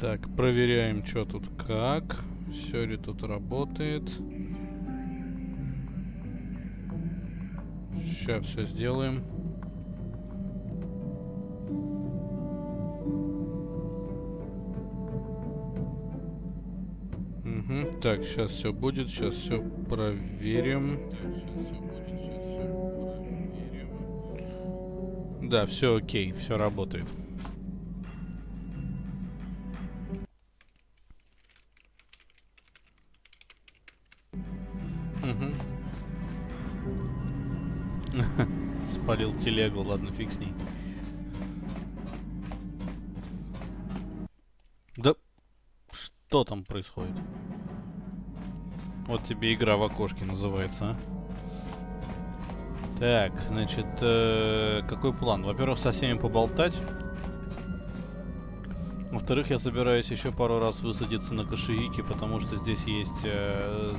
Так, проверяем, что тут как. Все ли тут работает. Сейчас все сделаем. Угу. Так, сейчас все будет, сейчас все проверим. Да, все окей, все работает. Угу. Спалил телегу, ладно, фиг с ней. Да что там происходит? Вот тебе игра в окошке называется, а? Так, значит, какой план? Во-первых, со всеми поболтать. Во-вторых, я собираюсь еще пару раз высадиться на Кошевике, потому что здесь есть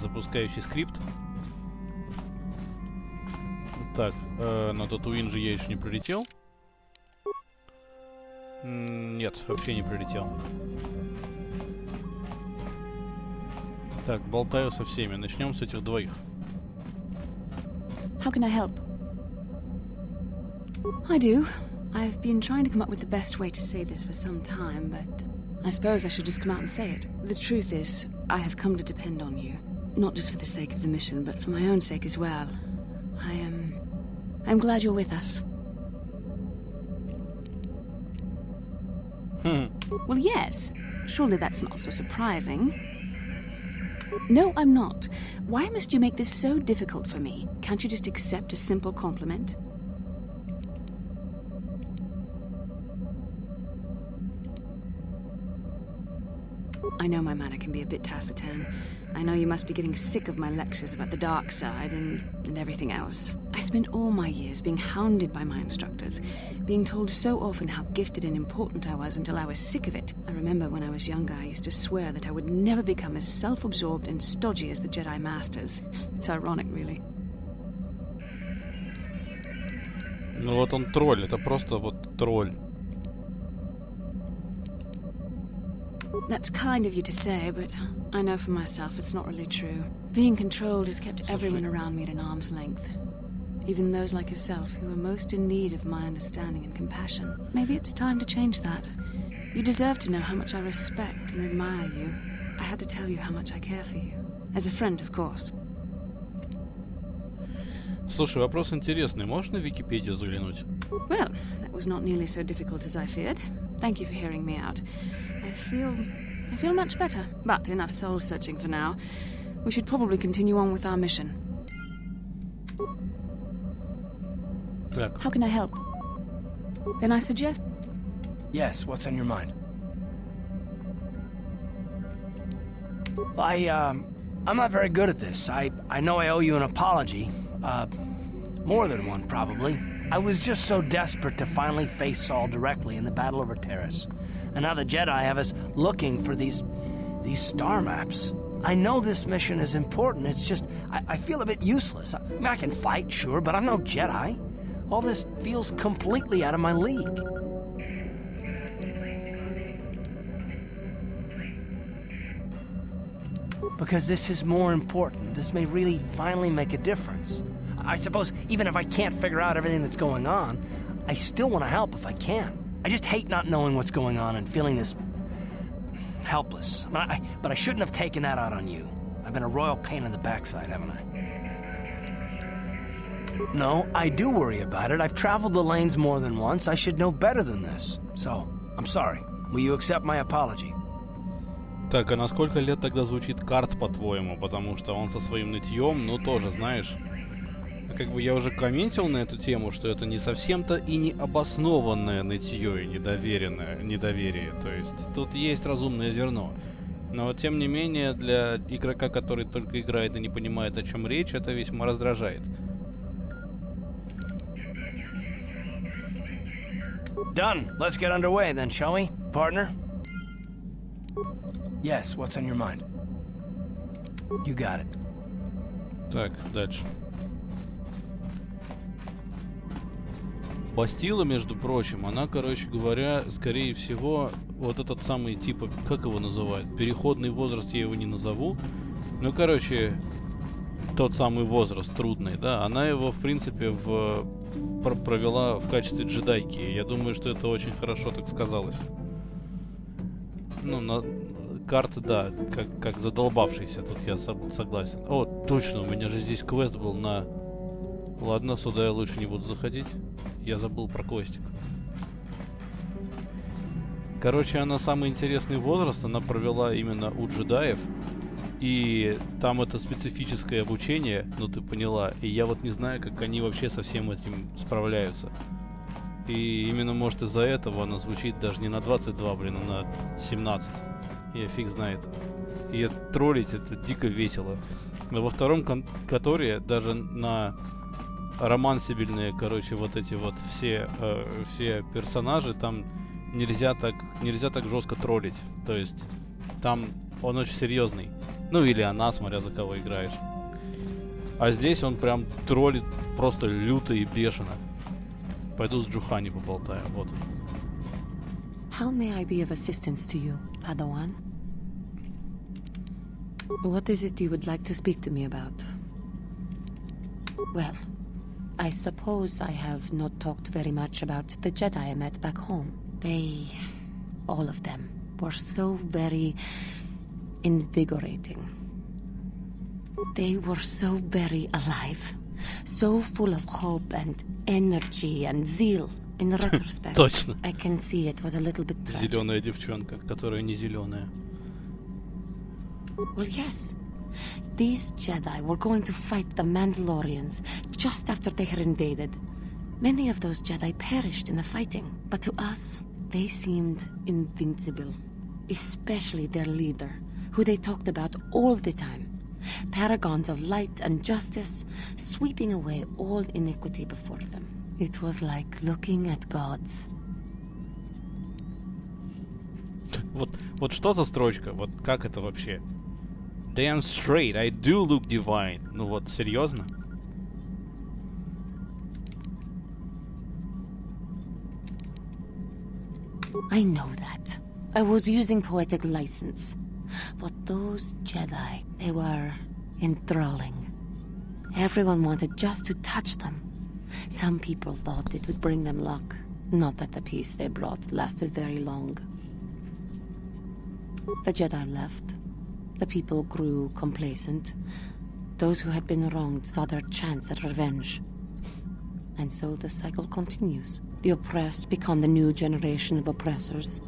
запускающий скрипт. Так, на Татуин же я еще не прилетел. Нет, вообще не прилетел. Так, болтаю со всеми. Начнем с этих двоих. How can I help? I do. I've been trying to come up with the best way to say this for some time, but I suppose I should just come out and say it. The truth is, I have come to depend on you. Not just for the sake of the mission, but for my own sake as well. I'm glad you're with us. Well, yes. Surely that's not so surprising. No, I'm not. Why must you make this so difficult for me? Can't you just accept a simple compliment? I know my manner can be a bit taciturn. I know you must be getting sick of my lectures about the dark side and everything else. I spent all my years being hounded by my instructors, being told so often how gifted and important I was until I was sick of it. I remember when I was younger, I used to swear that I would never become as self-absorbed and stodgy as the Jedi Masters. It's ironic, really. Ну вот он тролль, это просто вот тролль. That's kind of you to say, but I know for myself it's not really true. Being controlled has kept everyone around me at an arm's length. Even those like yourself who are most in need of my understanding and compassion. Maybe it's time to change that. You deserve to know how much I respect and admire you. I had to tell you how much I care for you. As a friend, of course. Слушай, вопрос интересный. Можешь на Википедию заглянуть? Well, that was not nearly so difficult as I feared. Thank you for hearing me out. I feel much better, but enough soul-searching for now. We should probably continue on with our mission. Так. How can I help? Then I suggest... Yes, what's on your mind? I'm not very good at this. I know I owe you an apology. More than one, probably. I was just so desperate to finally face Saul directly in the battle over Terrace. And now the Jedi have us looking for these star maps. I know this mission is important, it's just, I feel a bit useless. I mean, I can fight, sure, but I'm no Jedi. All this feels completely out of my league. Because this is more important. This may really finally make a difference. I suppose even if I can't figure out everything that's going on, I still want to help if I can. I just hate not knowing what's going on and feeling this helpless. But I shouldn't have taken that out on you. I've been a royal pain in the backside, haven't I? No, I do worry about it. I've traveled the lanes more than once. I should know better than this. So, I'm sorry. Will you accept my apology? Так, а на сколько лет тогда звучит карт, по-твоему? Потому что он со своим нытьем, ну тоже, знаешь... Как бы я уже комментил на эту тему, что это не совсем-то и не обоснованное нытье и недоверие. То есть тут есть разумное зерно. Но тем не менее, для игрока, который только играет и не понимает, о чем речь, это весьма раздражает. Done. Let's get underway then, shall we, partner? Yes, what's on your mind? You got it. Так, дальше. Бастила, между прочим, она, короче говоря, скорее всего, вот этот самый, типа, как его называют? Переходный возраст, я его не назову. Ну, короче, тот самый возраст трудный, да, она его, в принципе, провела в качестве джедайки. Я думаю, что это очень хорошо так сказалось. Ну, на карты, да, как задолбавшийся, тут я согласен. О, точно, у меня же здесь квест был на... Ладно, сюда я лучше не буду заходить. Я забыл про квестик. Короче, она самый интересный возраст она провела именно у джедаев. И там это специфическое обучение, ну ты поняла. И я вот не знаю, как они вообще со всем этим справляются. И именно, может, из-за этого она звучит даже не на 22, блин, а на 17. Я фиг знает. И троллить это дико весело. Но во втором Которе даже на романсибельные, короче, вот эти вот все персонажи, там нельзя так жестко троллить. То есть там он очень серьезный. Ну или она, смотря за кого играешь. А здесь он прям троллит просто люто и бешено. Пойду с Джухани поболтаю, вот. How may I be of assistance to you, Padawan? What is it you would like to speak to me about? Well, I suppose I have not talked very much about the Jedi I met back home. They, all of them, were so very invigorating. They were so very alive, so full of hope and energy and zeal. In retrospect, Точно. I can see it was a little bit tragic. Зеленая девчонка, которая не зеленая. Well, yes. These Jedi were going to fight the Mandalorians just after they had invaded. Many of those Jedi perished in the fighting, but to us, they seemed invincible. Especially their leader, who they talked about all the time. Paragons of light and justice, sweeping away all iniquity before them. It was like looking at gods. Вот что за строчка? Вот как это вообще? Damn straight, I do look divine. Ну вот, серьезно? I know that. I was using poetic license. But those Jedi, they were enthralling. Everyone wanted just to touch them. Some people thought it would bring them luck. Not that the peace they brought lasted very long. The Jedi left. The people grew complacent. Those who had been wronged saw their chance at revenge. And so the cycle continues. The oppressed become the new generation of oppressors.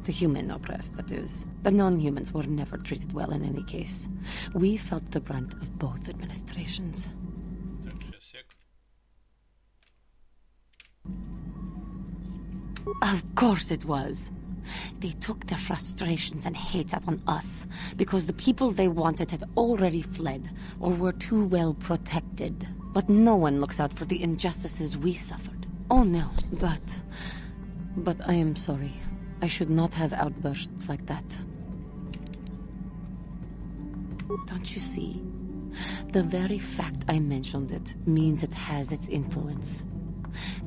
The human oppressed, that is. The non-humans were never treated well in any case. We felt the brunt of both administrations. Of course it was. They took their frustrations and hate out on us because the people they wanted had already fled or were too well protected. But no one looks out for the injustices we suffered. Oh no, but I am sorry. I should not have outbursts like that. Don't you see? The very fact I mentioned it means it has its influence.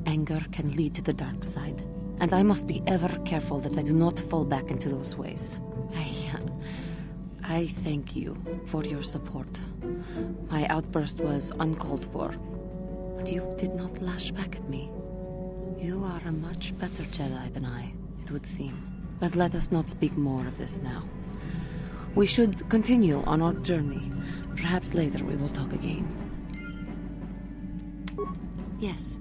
Anger can lead to the dark side. And I must be ever careful that I do not fall back into those ways. I thank you for your support. My outburst was uncalled for. But you did not lash back at me. You are a much better Jedi than I, it would seem. But let us not speak more of this now. We should continue on our journey. Perhaps later we will talk again. Yes.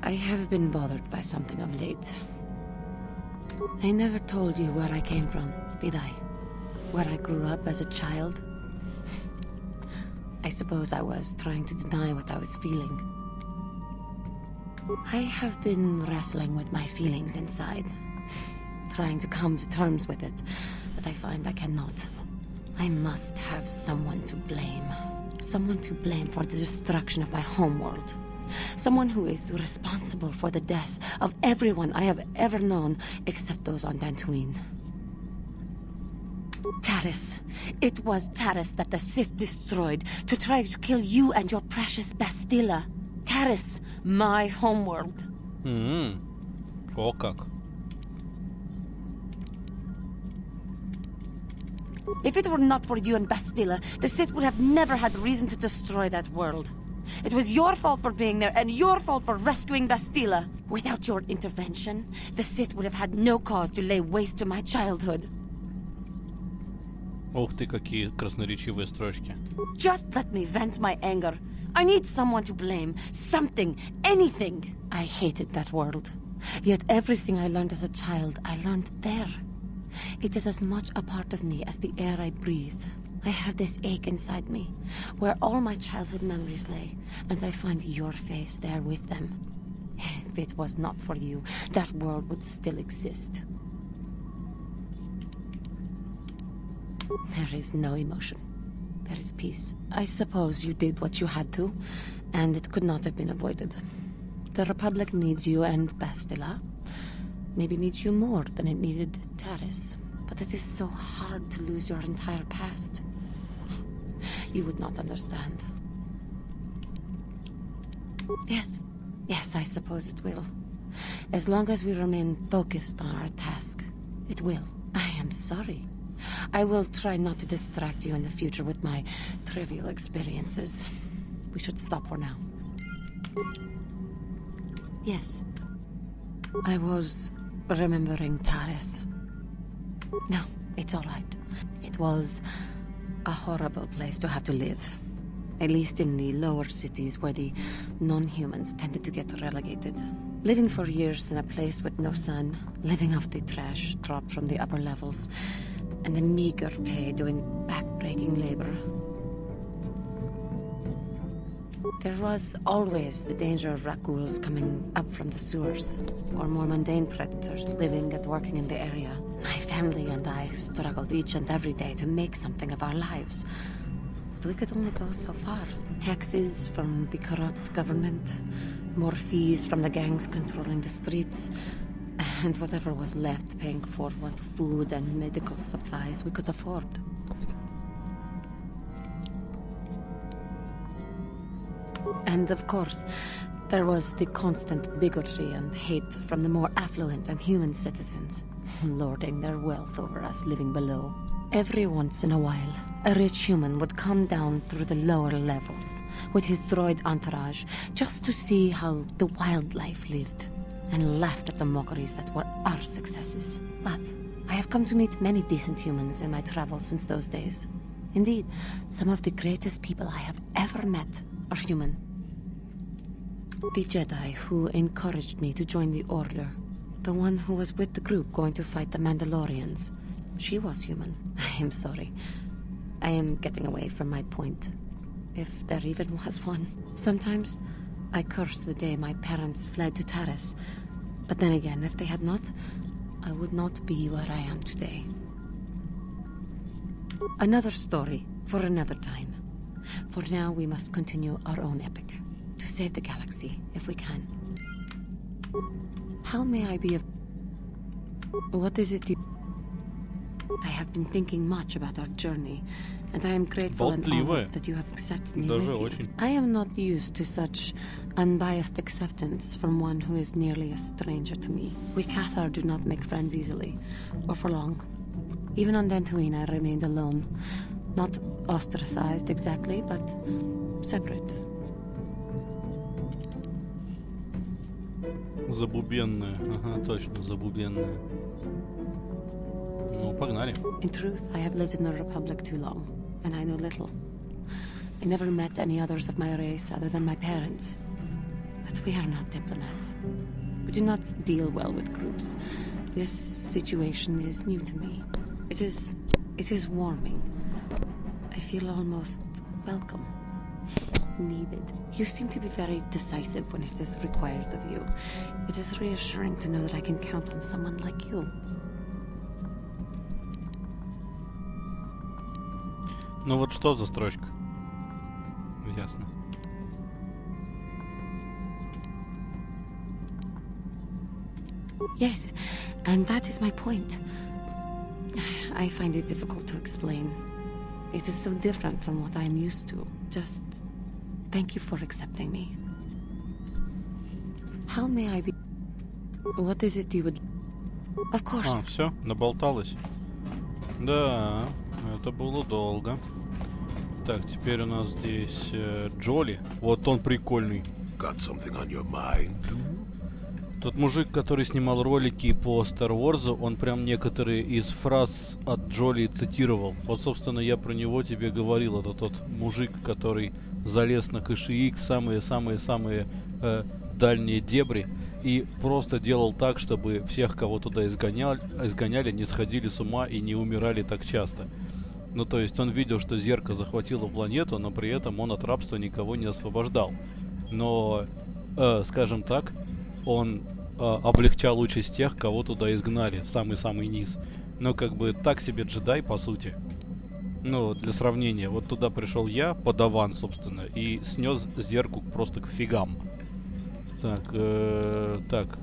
I have been bothered by something of late. I never told you where I came from, did I? Where I grew up as a child? I suppose I was trying to deny what I was feeling. I have been wrestling with my feelings inside, trying to come to terms with it, but I find I cannot. I must have someone to blame. Someone to blame for the destruction of my homeworld. Someone who is responsible for the death of everyone I have ever known except those on Tatooin. Taris. It was Taris that the Sith destroyed to try to kill you and your precious Bastilla. Taris, my homeworld. О как. If it were not for you and Bastilla, the Sith would have never had reason to destroy that world. It was your fault for being there, and your fault for rescuing Bastilla. Without your intervention, the Sith would have had no cause to lay waste to my childhood. Ух ты, какие красноречивые строчки. Just let me vent my anger. I need someone to blame. Something. Anything. I hated that world. Yet everything I learned as a child, I learned there. It is as much a part of me as the air I breathe. I have this ache inside me, where all my childhood memories lay, and I find your face there with them. If it was not for you, that world would still exist. There is no emotion. There is peace. I suppose you did what you had to, and it could not have been avoided. The Republic needs you and Bastilla. Maybe needs you more than it needed Taris. But it is so hard to lose your entire past. You would not understand. Yes. Yes, I suppose it will. As long as we remain focused on our task, it will. I am sorry. I will try not to distract you in the future with my trivial experiences. We should stop for now. Yes. I was remembering Taris. No, it's all right. It was a horrible place to have to live. At least in the lower cities where the non-humans tended to get relegated. Living for years in a place with no sun, living off the trash dropped from the upper levels, and the meager pay doing back-breaking labor. There was always the danger of raghouls coming up from the sewers, or more mundane predators living and working in the area. My family and I struggled each and every day to make something of our lives. But we could only go so far. Taxes from the corrupt government, more fees from the gangs controlling the streets, and whatever was left paying for what food and medical supplies we could afford. And of course, there was the constant bigotry and hate from the more affluent and human citizens, lording their wealth over us living below. Every once in a while, a rich human would come down through the lower levels with his droid entourage just to see how the wildlife lived, and laughed at the mockeries that were our successes. But I have come to meet many decent humans in my travels since those days. Indeed, some of the greatest people I have ever met are human. The Jedi who encouraged me to join the Order, the one who was with the group going to fight the Mandalorians, she was human. I am sorry. I am getting away from my point, if there even was one. Sometimes I curse the day my parents fled to Taris, but then again, if they had not, I would not be where I am today. Another story for another time. For now, we must continue our own epic, to save the galaxy, if we can. How may I be of... What is it you... I have been thinking much about our journey, and I am grateful and honored that you have accepted me with you. I am not used to such unbiased acceptance from one who is nearly a stranger to me. We KOTOR do not make friends easily, or for long. Even on Tatooin I remained alone. Not ostracized exactly, but separate. Забубенная. Ага, точно, забубенная. Ну, погнали. In truth, I have lived in the Republic too long, and I know little. I never met any others of my race other than my parents. But we are not diplomats. We do not deal well with groups. This situation is new to me. It is warming. I feel almost welcome. Needed. You seem to be very decisive when it is required of you. It is reassuring to know that I can count on someone like you. Ну вот что за строчка? Ясно. Yes, and that is my point. I find it difficult to explain. It is so different from what I'm used to. Just thank you for accepting me. How may I be? What is it you would... Of course. Все, наболталось. Да, это было долго. Так, теперь у нас здесь Джоли. Вот он прикольный. Got something on your mind, dude? Тот мужик, который снимал ролики по Star Wars, он прям некоторые из фраз от Джоли цитировал. Вот, собственно, я про него тебе говорил. Это тот мужик, который залез на КШИ в самые-самые-самые дальние дебри и просто делал так, чтобы всех, кого туда изгоняли, не сходили с ума и не умирали так часто. Ну, то есть он видел, что зеркало захватило планету, но при этом он от рабства никого не освобождал. Но, скажем так, он облегчал участь тех, кого туда изгнали, в самый-самый низ. Но как бы так себе джедай, по сути. Ну, для сравнения, вот туда пришел я, подаван, собственно, и снес зеркало просто к фигам. Так, так.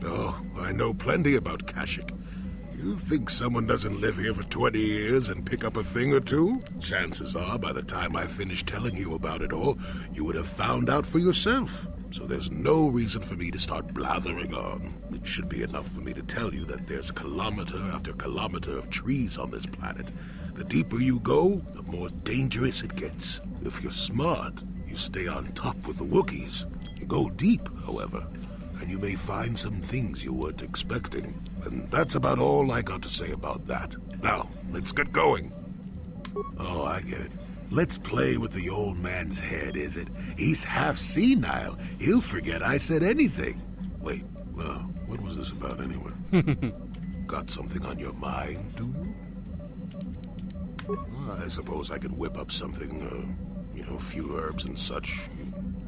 Oh, I know plenty about Kashyyyk. You think someone doesn't live here for 20 years and pick up a thing or two? Chances are, by the time I finish telling you about it all, you would have found out for yourself. So there's no reason for me to start blathering on. It should be enough for me to tell you that there's kilometer after kilometer of trees on this planet. The deeper you go, the more dangerous it gets. If you're smart, you stay on top with the Wookiees. You go deep, however, and you may find some things you weren't expecting. And that's about all I got to say about that. Now, let's get going. Oh, I get it. Let's play with the old man's head, is it? He's half senile. He'll forget I said anything. Wait, what was this about anyway? Got something on your mind, dude? Well, I suppose I could whip up something, a few herbs and such.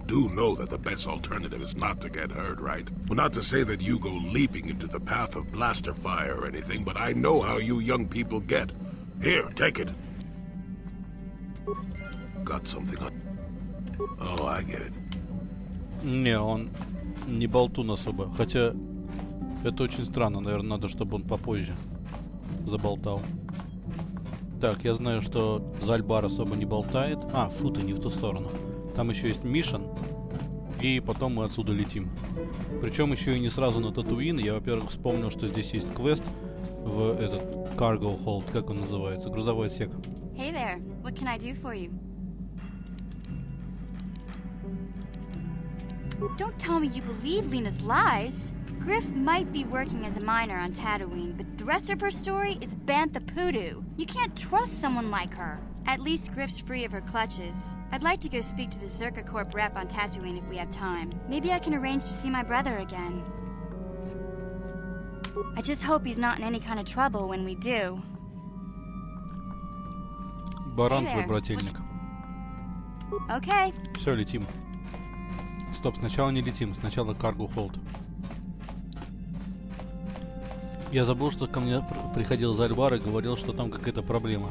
Do know that the best alternative is not to get hurt, right? Well, not to say that you go leaping into the path of blaster fire or anything, but I know how you young people get. Here, take it. Got something on... Oh, I get it. Не, он не болтун особо. Хотя, это очень странно. Наверное, надо, чтобы он попозже заболтал. Так, я знаю, что Зальбар особо не болтает. А, фу, ты не в ту сторону. Там еще есть миссион. И потом мы отсюда летим. Причем еще и не сразу на Татуин. Я, во-первых, вспомнил, что здесь есть квест в этот Cargo Hold, как он называется, грузовой отсек. Hey there, what can I do for you? Don't tell me you believe Lena's lies. Griff might be working as a miner on Tatooine, but the rest of her story is Bantha Poodoo. You can't trust someone like her. At least Griff's free of her clutches. I'd like to go speak to the Zerka Corp rep on Tatooine if we have time. Maybe I can arrange to see my brother again. I just hope he's not in any kind of trouble when we do. Баран твой брательник. Okay. Все, летим. Стоп, сначала не летим, сначала Cargo Hold. Я забыл, что ко мне приходил Зальбар и говорил, что там какая-то проблема.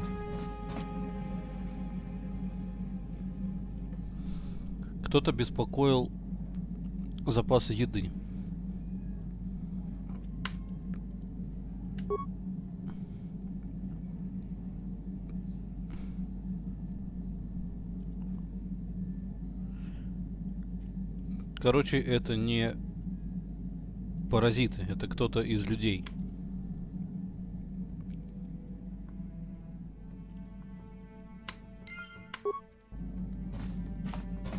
Кто-то беспокоил запасы еды. Короче, это не паразиты, это кто-то из людей.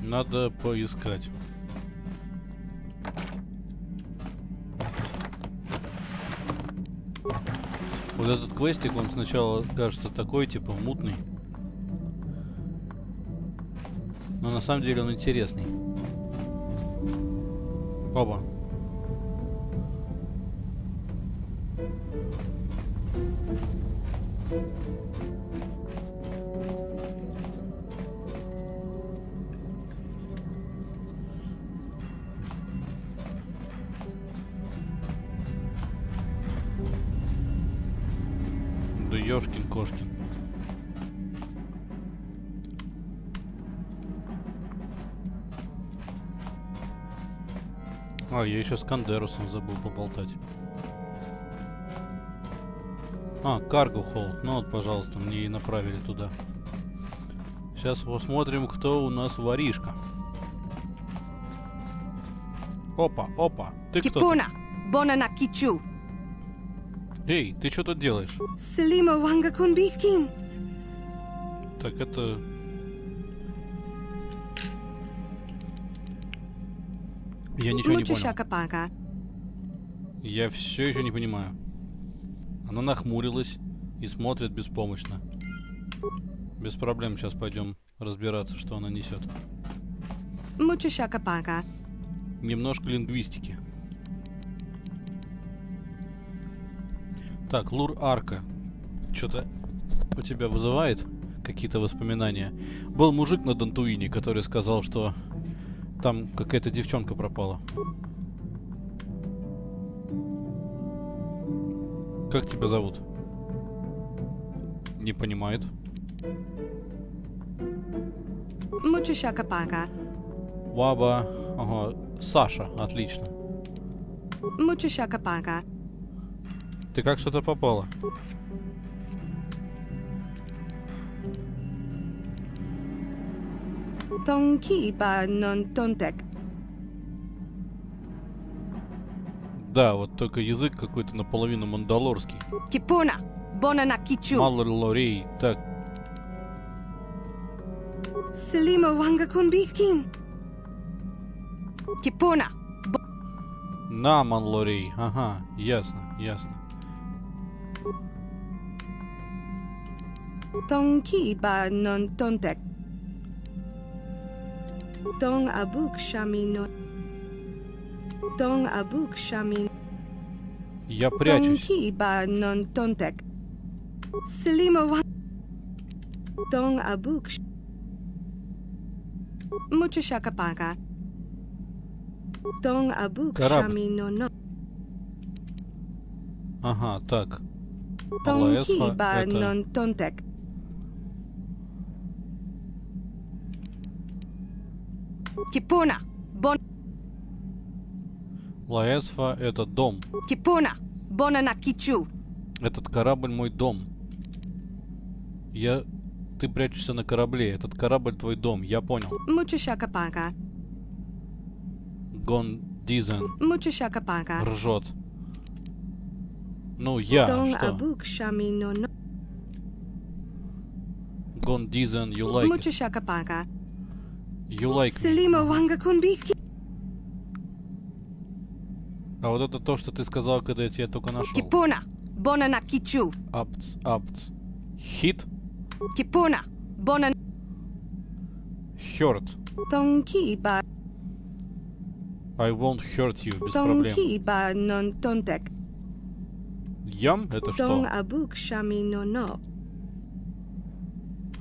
Надо поискать. Вот этот квестик, он сначала кажется такой, типа, мутный. Но на самом деле он интересный. Оба. Да ёшкин-кошкин. А, я еще с Кандерусом забыл поболтать. А, Cargo Hold. Ну вот, пожалуйста, мне и направили туда. Сейчас посмотрим, кто у нас воришка. Опа, опа. Ты кто? Kipuna, Bonana Kichu. Эй, ты что тут делаешь? Selima Wanga Kunbitkin. Так это... Я ничего не понял. Мучишакапака. Я все еще не понимаю. Она нахмурилась и смотрит беспомощно. Без проблем, сейчас пойдем разбираться, что она несет. Мучишакапака. Немножко лингвистики. Так, Лур Арка. Что-то у тебя вызывает какие-то воспоминания? Был мужик на Татуине, который сказал, что там какая-то девчонка пропала. Как тебя зовут? Не понимает. Мучишакапака. Ваба. Ага. Саша. Отлично. Мучишакапака. Ты как что-то попала? Tonkiba non tontek. Да, вот только язык какой-то наполовину мандалорский. Kipuna, Bonana Kichu. Малорей. Так, Selima Wanga Kunbitkin. Kipuna, на Манлорей. Ага, ясно, ясно. Tonkiba non tontek. Tong abuk shamino. Tong abuk shamin. Я прячусь. Tonkiba non tontek. Selima Wanga. Tong abuk. Mучишакапака. Tong abuk Корабль. shamino no. Ага, так. Лаэсфа Tonkiba это... non tontek. Kipuna, Bon. Лаэсфа это дом. Kipuna, Bonana Kichu. Этот корабль мой дом. Ты прячешься на корабле. Этот корабль твой дом. Я понял. Мучишакапака. Гон Дизен Мучишакапака. ржет. Ну, я Tong что? abuk shamino no. Гон Дизен, you like it. Мучишакапака. You like me. Selima Wanga Kunbitkin. А вот это то, что ты сказал, когда я тебя только нашел. Kipuna, Bonana Kichu. Апц, апц. Hit? Kipuna, Bonana. Hurt. Tonkiba. I won't hurt you. Без проблем. Tonkiba non tontek. Ям? Это Tong что? abuk shamino no.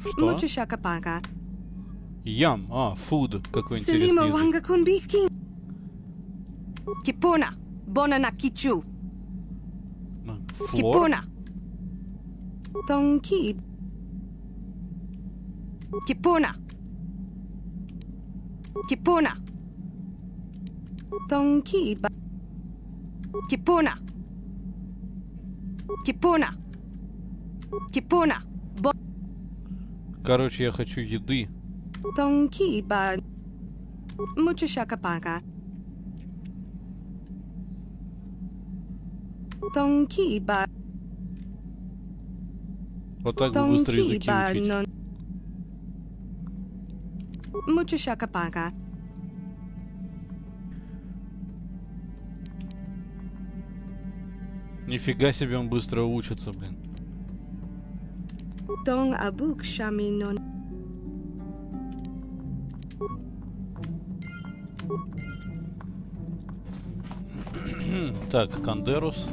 Что? Мучишакапака. Ям. А, food. Какой Selima интересный язык. Wanga Kunbitkin. Kipuna, Bonana Kichu. Флор? Kipuna. Tonki. Kipuna. Kipuna. Tonkiba. Kipuna. Kipuna. Kipuna. Короче, я хочу еды. Tonkiba. Мучишакапака. Tonkiba. Вот так бы быстро языки Tonkiba учить. non. Мучишакапака. Нифига себе он быстро учится, блин. Tong abuk shamino. Так, Кандерус.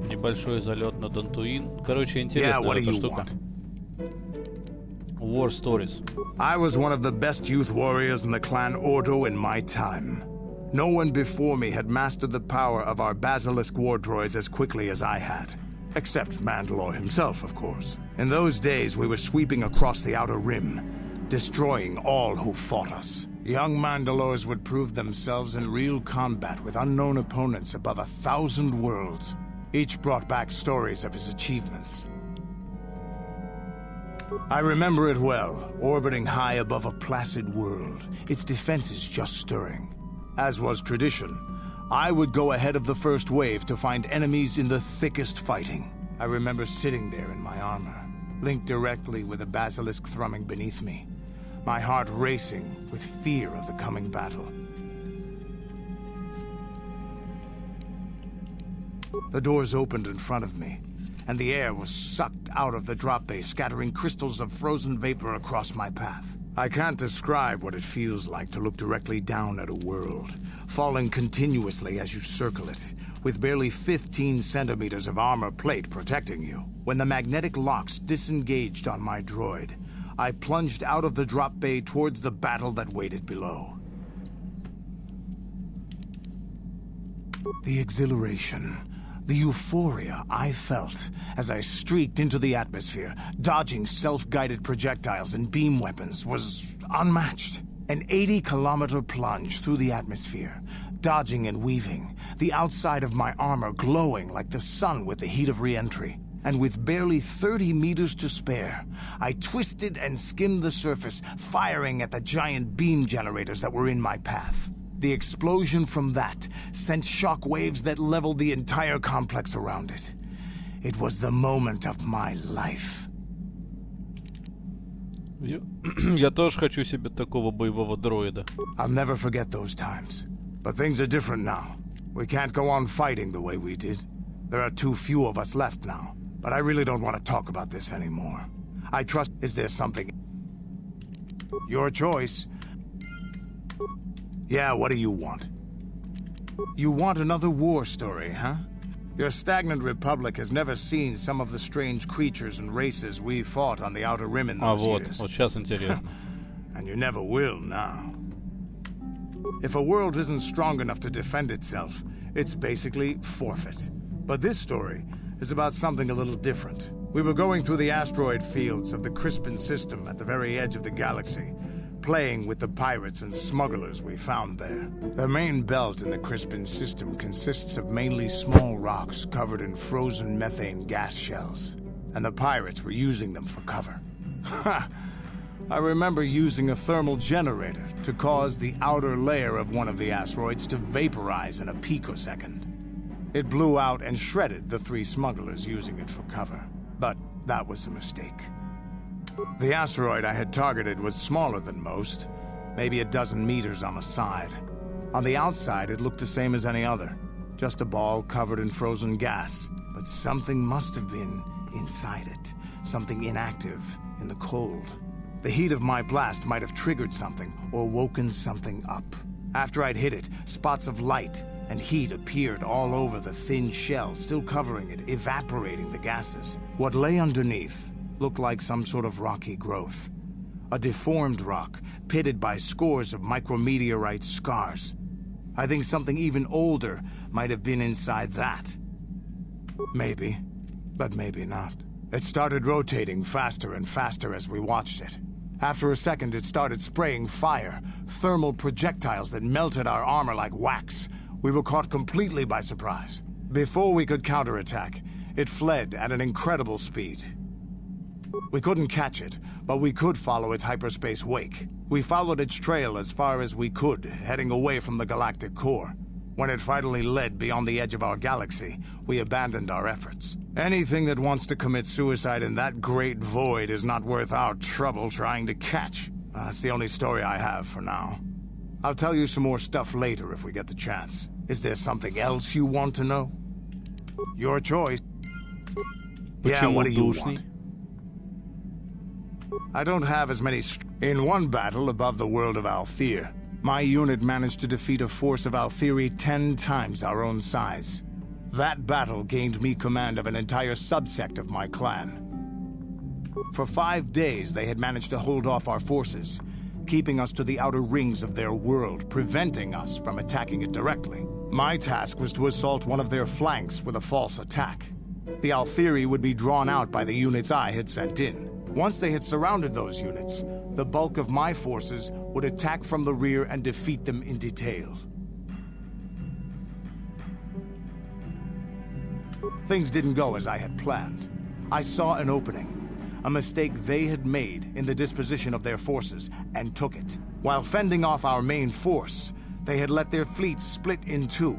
Небольшой залет на Татуин. Короче, интересная what do эта you штука. War Stories. I was one of the best youth warriors in the clan Ordo in my time. No one before me had mastered the power of our basilisk war droids as quickly as I had. Except Mandalore himself, of course. In those days, we were sweeping across the Outer Rim, destroying all who fought us. Young Mandalores would prove themselves in real combat with unknown opponents above 1,000 worlds. Each brought back stories of his achievements. I remember it well, orbiting high above a placid world, its defenses just stirring. As was tradition, I would go ahead of the first wave to find enemies in the thickest fighting. I remember sitting there in my armor, linked directly with a basilisk thrumming beneath me, my heart racing with fear of the coming battle. The doors opened in front of me, and the air was sucked out of the drop bay, scattering crystals of frozen vapor across my path. I can't describe what it feels like to look directly down at a world, falling continuously as you circle it, with barely 15 centimeters of armor plate protecting you. When the magnetic locks disengaged on my droid, I plunged out of the drop bay towards the battle that waited below. The exhilaration, the euphoria I felt as I streaked into the atmosphere, dodging self-guided projectiles and beam weapons, was unmatched. An 80-kilometer plunge through the atmosphere, dodging and weaving, the outside of my armor glowing like the sun with the heat of re-entry. And with barely 30 meters to spare, I twisted and skimmed the surface, firing at the giant beam generators that were in my path. The explosion from that sent shock waves that leveled the entire complex around it. It was the moment of my life. Я тоже хочу себе такого боевого дроида. I'll never forget those times. But things are different now. We can't go on fighting the way we did. There are too few of us left now. But I really don't want to talk about this anymore. I trust... Is there something... Your choice. Yeah, what do you want? You want another war story, huh? Your stagnant republic has never seen some of the strange creatures and races we fought on the Outer Rim in those years. Вот сейчас интересно. And you never will now. If a world isn't strong enough to defend itself, it's basically forfeit. But this story is about something a little different. We were going through the asteroid fields of the Crispin system at the very edge of the galaxy, playing with the pirates and smugglers we found there. The main belt in the Crispin system consists of mainly small rocks covered in frozen methane gas shells, and the pirates were using them for cover. Ha! I remember using a thermal generator to cause the outer layer of one of the asteroids to vaporize in a picosecond. It blew out and shredded the 3 smugglers using it for cover. But that was a mistake. The asteroid I had targeted was smaller than most, maybe a dozen meters on the side. On the outside, it looked the same as any other, just a ball covered in frozen gas. But something must have been inside it, something inactive in the cold. The heat of my blast might have triggered something or woken something up. After I'd hit it, spots of light and heat appeared all over the thin shell, still covering it, evaporating the gases. What lay underneath looked like some sort of rocky growth. A deformed rock, pitted by scores of micrometeorite scars. I think something even older might have been inside that. Maybe, but maybe not. It started rotating faster and faster as we watched it. After a second, it started spraying fire, thermal projectiles that melted our armor like wax. We were caught completely by surprise. Before we could counterattack, it fled at an incredible speed. We couldn't catch it, but we could follow its hyperspace wake. We followed its trail as far as we could, heading away from the galactic core. When it finally led beyond the edge of our galaxy, we abandoned our efforts. Anything that wants to commit suicide in that great void is not worth our trouble trying to catch. That's the only story I have for now. I'll tell you some more stuff later if we get the chance. Is there something else you want to know? Your choice. Yeah, what do you want? I don't have as many... In one battle above the world of Althir, my unit managed to defeat a force of Althiri 10 times our own size. That battle gained me command of an entire subsect of my clan. For 5 days, they had managed to hold off our forces, keeping us to the outer rings of their world, preventing us from attacking it directly. My task was to assault one of their flanks with a false attack. The Althiri would be drawn out by the units I had sent in. Once they had surrounded those units, the bulk of my forces would attack from the rear and defeat them in detail. Things didn't go as I had planned. I saw an opening, a mistake they had made in the disposition of their forces, and took it. While fending off our main force, they had let their fleet split in two.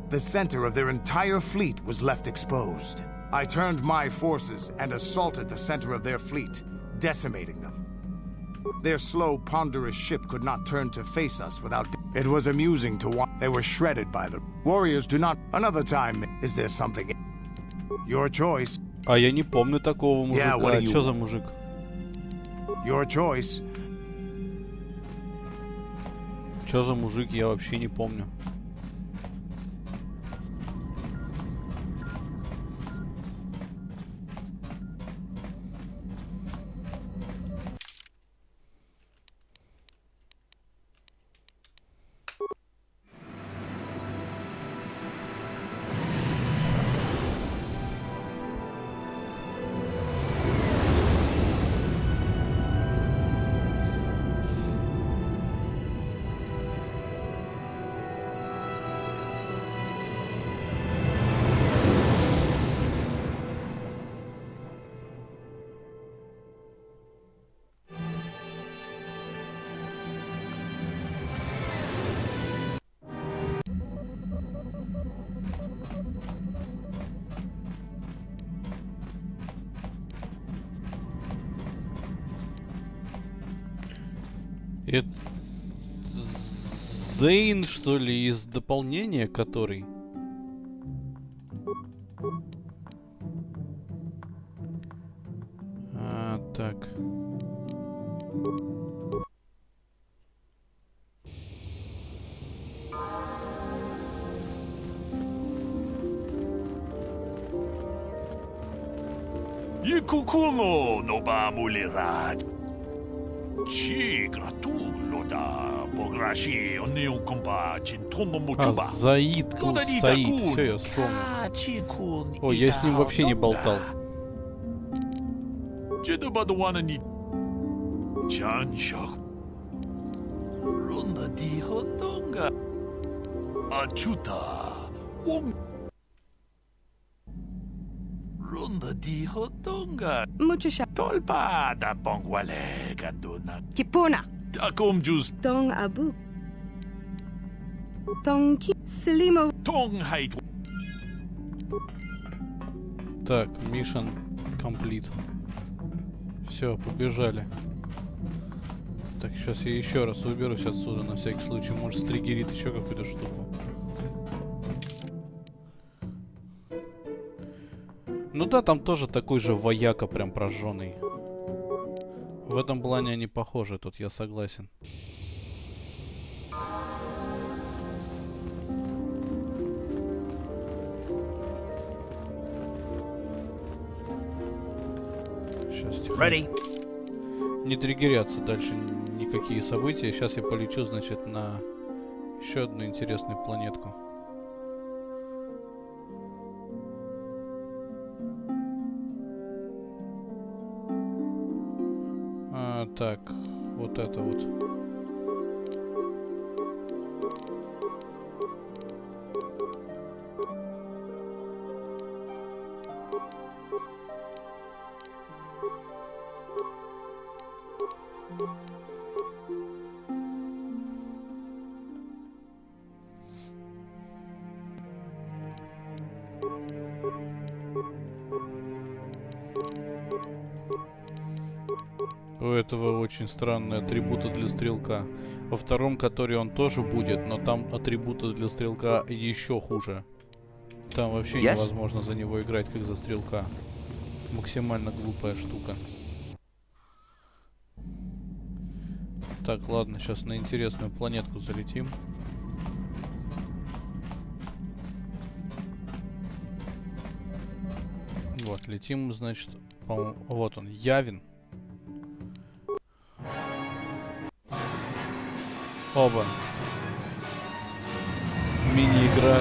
The center of their entire fleet was left exposed. I turned my forces and assaulted the center of their fleet, decimating them. Their slow, ponderous ship could not turn to face us without... It was amusing to watch. They were shredded by the... Warriors do not... Another time, is there something... Your choice. А я не помню такого мужика. Yeah, what А do you чё want? за мужик? Your choice. Чё за мужик, я вообще не помню. Это Зейн, что ли, из дополнения, который? Так. Ikukumo no ba mulirad. Chi gratullo da pograshi oneo kompa chintomo mutuba. Заид, Саид, все, я вспомнил. Ой, я с ним вообще не болтал. Джедобадуана ни Чаншак. Рунда дихотонга. Ачута. Runda di hotonga. Mucho sha. Tolpa da pongwale ganduna. Kipuna. Takum jus Tong abu. Tong ki. Selimo. tong height. Так, mission complete. Все, побежали. Так, сейчас я еще раз выберусь отсюда, на всякий случай. Может, стригерит еще какую-то штуку. Ну да, там тоже такой же вояка, прям прожженный. В этом плане они похожи, тут я согласен. Сейчас, тихо. Не триггерятся дальше никакие события. Сейчас я полечу, значит, на еще одну интересную планетку. Так, вот это вот. У этого очень странные атрибуты для стрелка. Во втором, который он тоже будет, но там атрибуты для стрелка еще хуже. Там вообще невозможно за него играть, как за стрелка. Максимально глупая штука. Так, ладно, сейчас на интересную планетку залетим. Вот, летим, значит, по-моему, вот он, Явин. Оба. Мини-игра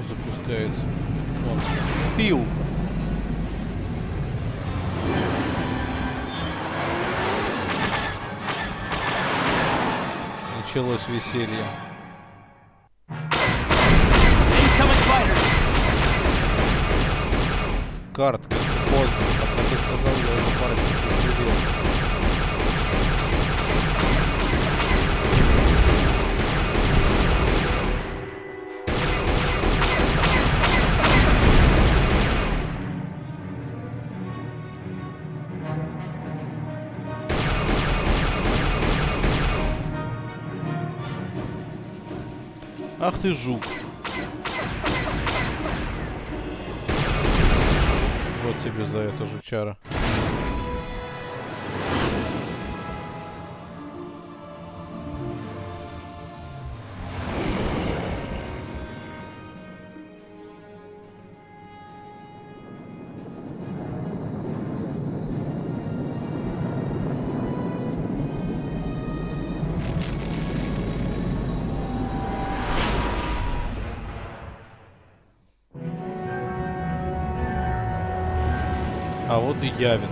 запускается. Вот. Пиу. Началось веселье. карт, как поздно. Как ты сказал, я уже парочку пострелил. Ах ты жук. Вот тебе за это, жучара. А вот и Явин.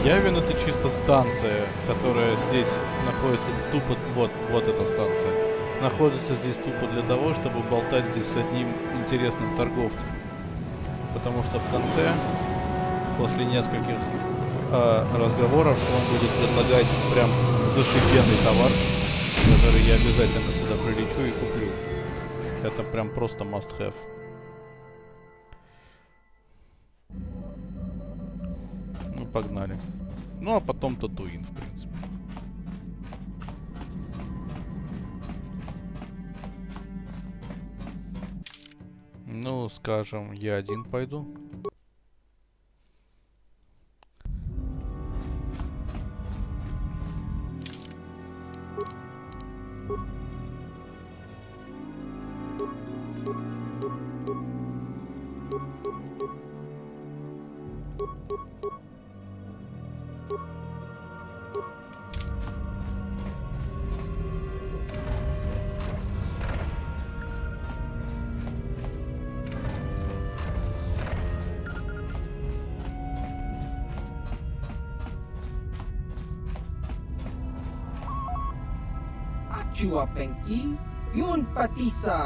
Явин — это чисто станция, которая здесь находится тупо... Вот эта станция. Находится здесь тупо для того, чтобы болтать здесь с одним интересным торговцем. Потому что в конце, после нескольких разговоров, он будет предлагать прям зашибенный товар, который я обязательно сюда прилечу и куплю. Это прям просто must have. Погнали. Ну, а потом Татуин, в принципе. Ну, скажем, я один пойду.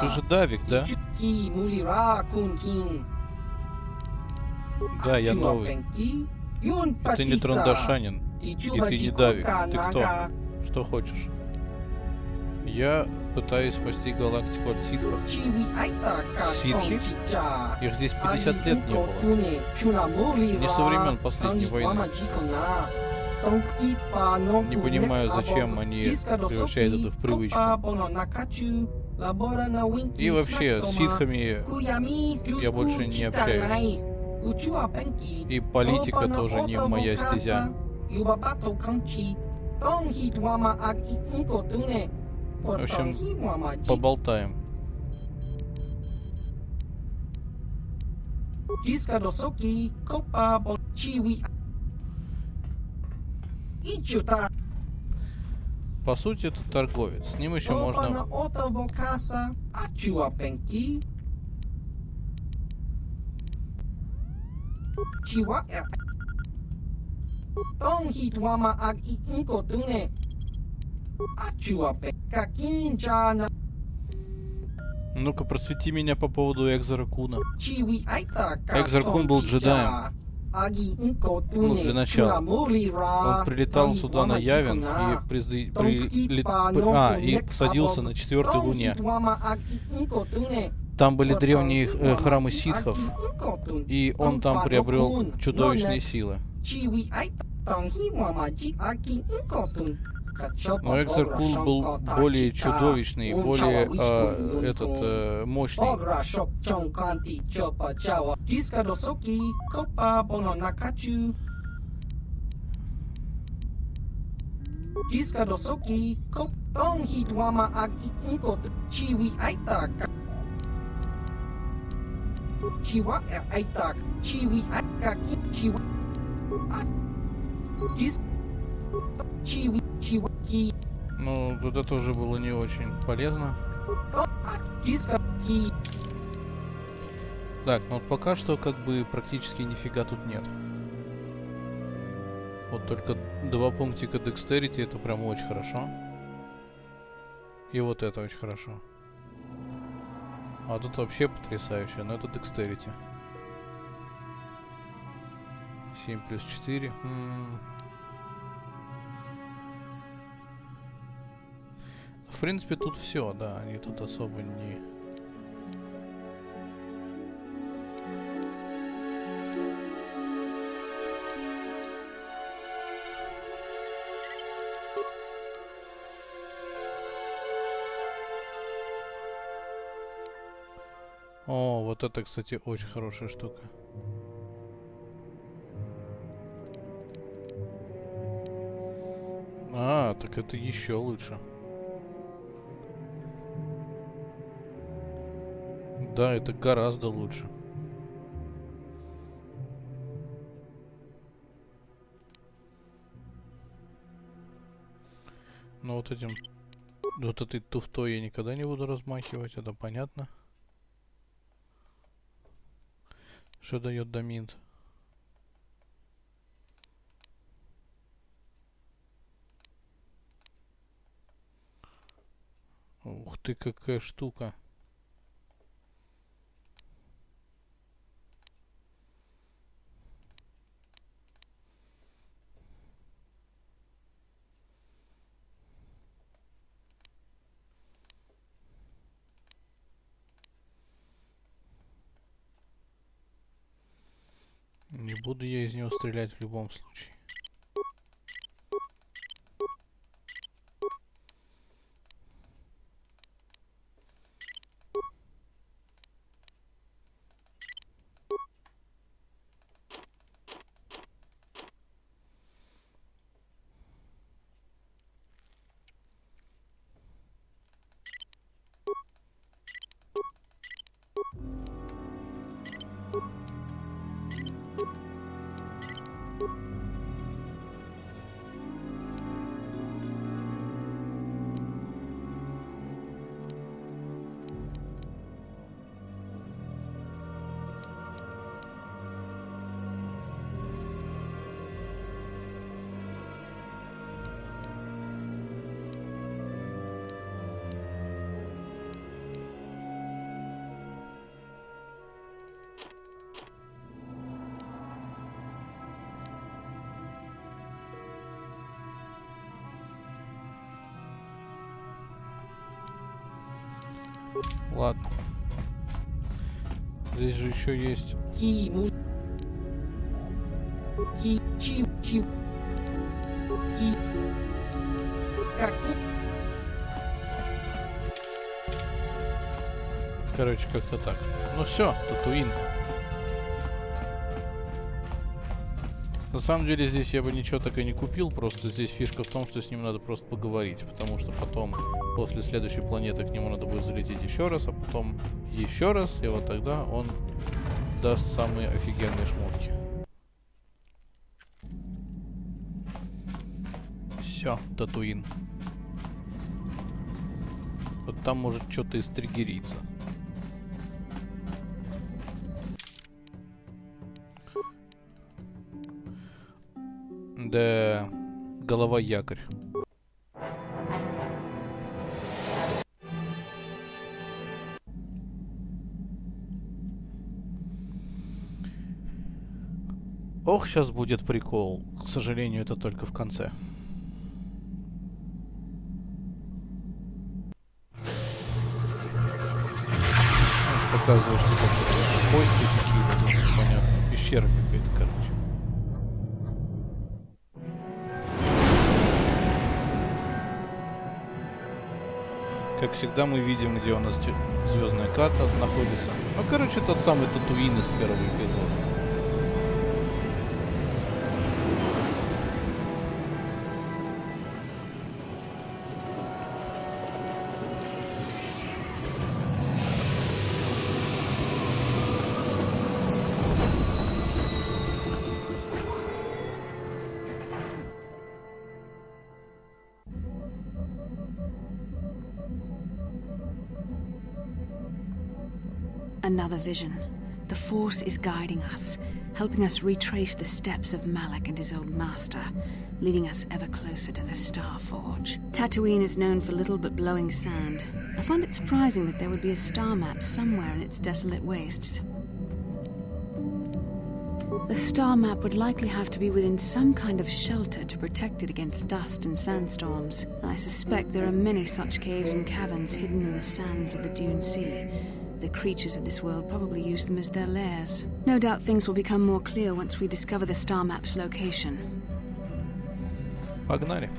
Ты же Давик, да? Да, я новый. И ты не Трандашанин. И ты не Давик. Ты кто? Что хочешь? Я пытаюсь спасти галактику от ситхов. Ситхи? Их здесь 50 лет не было. Не со времен последней войны. Не понимаю, зачем они превращают это в привычку. И вообще, с ситхами я больше не общаюсь. И политика тоже не моя стезя. В общем, поболтаем. По сути, это торговец. С ним еще можно... Ну-ка, просвети меня по поводу Экзаркуна. Экзаркун был джедаем. Ну, для начала. Он прилетал сюда на Явин и садился на 4-й луне. Там были древние храмы ситхов, и он там приобрел чудовищные силы. Но Экзаркун был более чудовищный, более мощный. Ну, вот это уже было не очень полезно. Так, ну вот пока что как бы практически нифига тут нет. Вот только 2 пунктика Dexterity, это прям очень хорошо. И вот это очень хорошо. А тут вообще потрясающе, но это Dexterity. 7 плюс 4. В принципе, тут все, да, они тут особо не... О, вот это, кстати, очень хорошая штука. А, так это еще лучше. Да, это гораздо лучше. Но вот этим... Вот этой туфтой я никогда не буду размахивать, это понятно. Что дает доминт? Ух ты, какая штука. Не буду я из него стрелять в любом случае. Ладно. Здесь же еще есть... Короче, как-то так. Ну все, Татуин. На самом деле здесь я бы ничего так и не купил, просто здесь фишка в том, что с ним надо просто поговорить, потому что потом, после следующей планеты, к нему надо будет залететь еще раз, а потом еще раз, и вот тогда он даст самые офигенные шмотки. Все, Татуин. Вот там может что-то и стригериться. Да, голова якорь. Ох, сейчас будет прикол. К сожалению, это только в конце. Показываю, что такое кости какие-то, непонятно. Пещера какая-то, короче. Как всегда, мы видим, где у нас звездная карта находится. Ну, короче, тот самый Татуин из первого эпизода. Another vision. The Force is guiding us, helping us retrace the steps of Malak and his old master, leading us ever closer to the Star Forge. Tatooine is known for little but blowing sand. I find it surprising that there would be a star map somewhere in its desolate wastes. The star map would likely have to be within some kind of shelter to protect it against dust and sandstorms. I suspect there are many such caves and caverns hidden in the sands of the Dune Sea. The creatures of this world probably use them as their lairs. No doubt things will become more clear once we discover the star map's location. Погнали.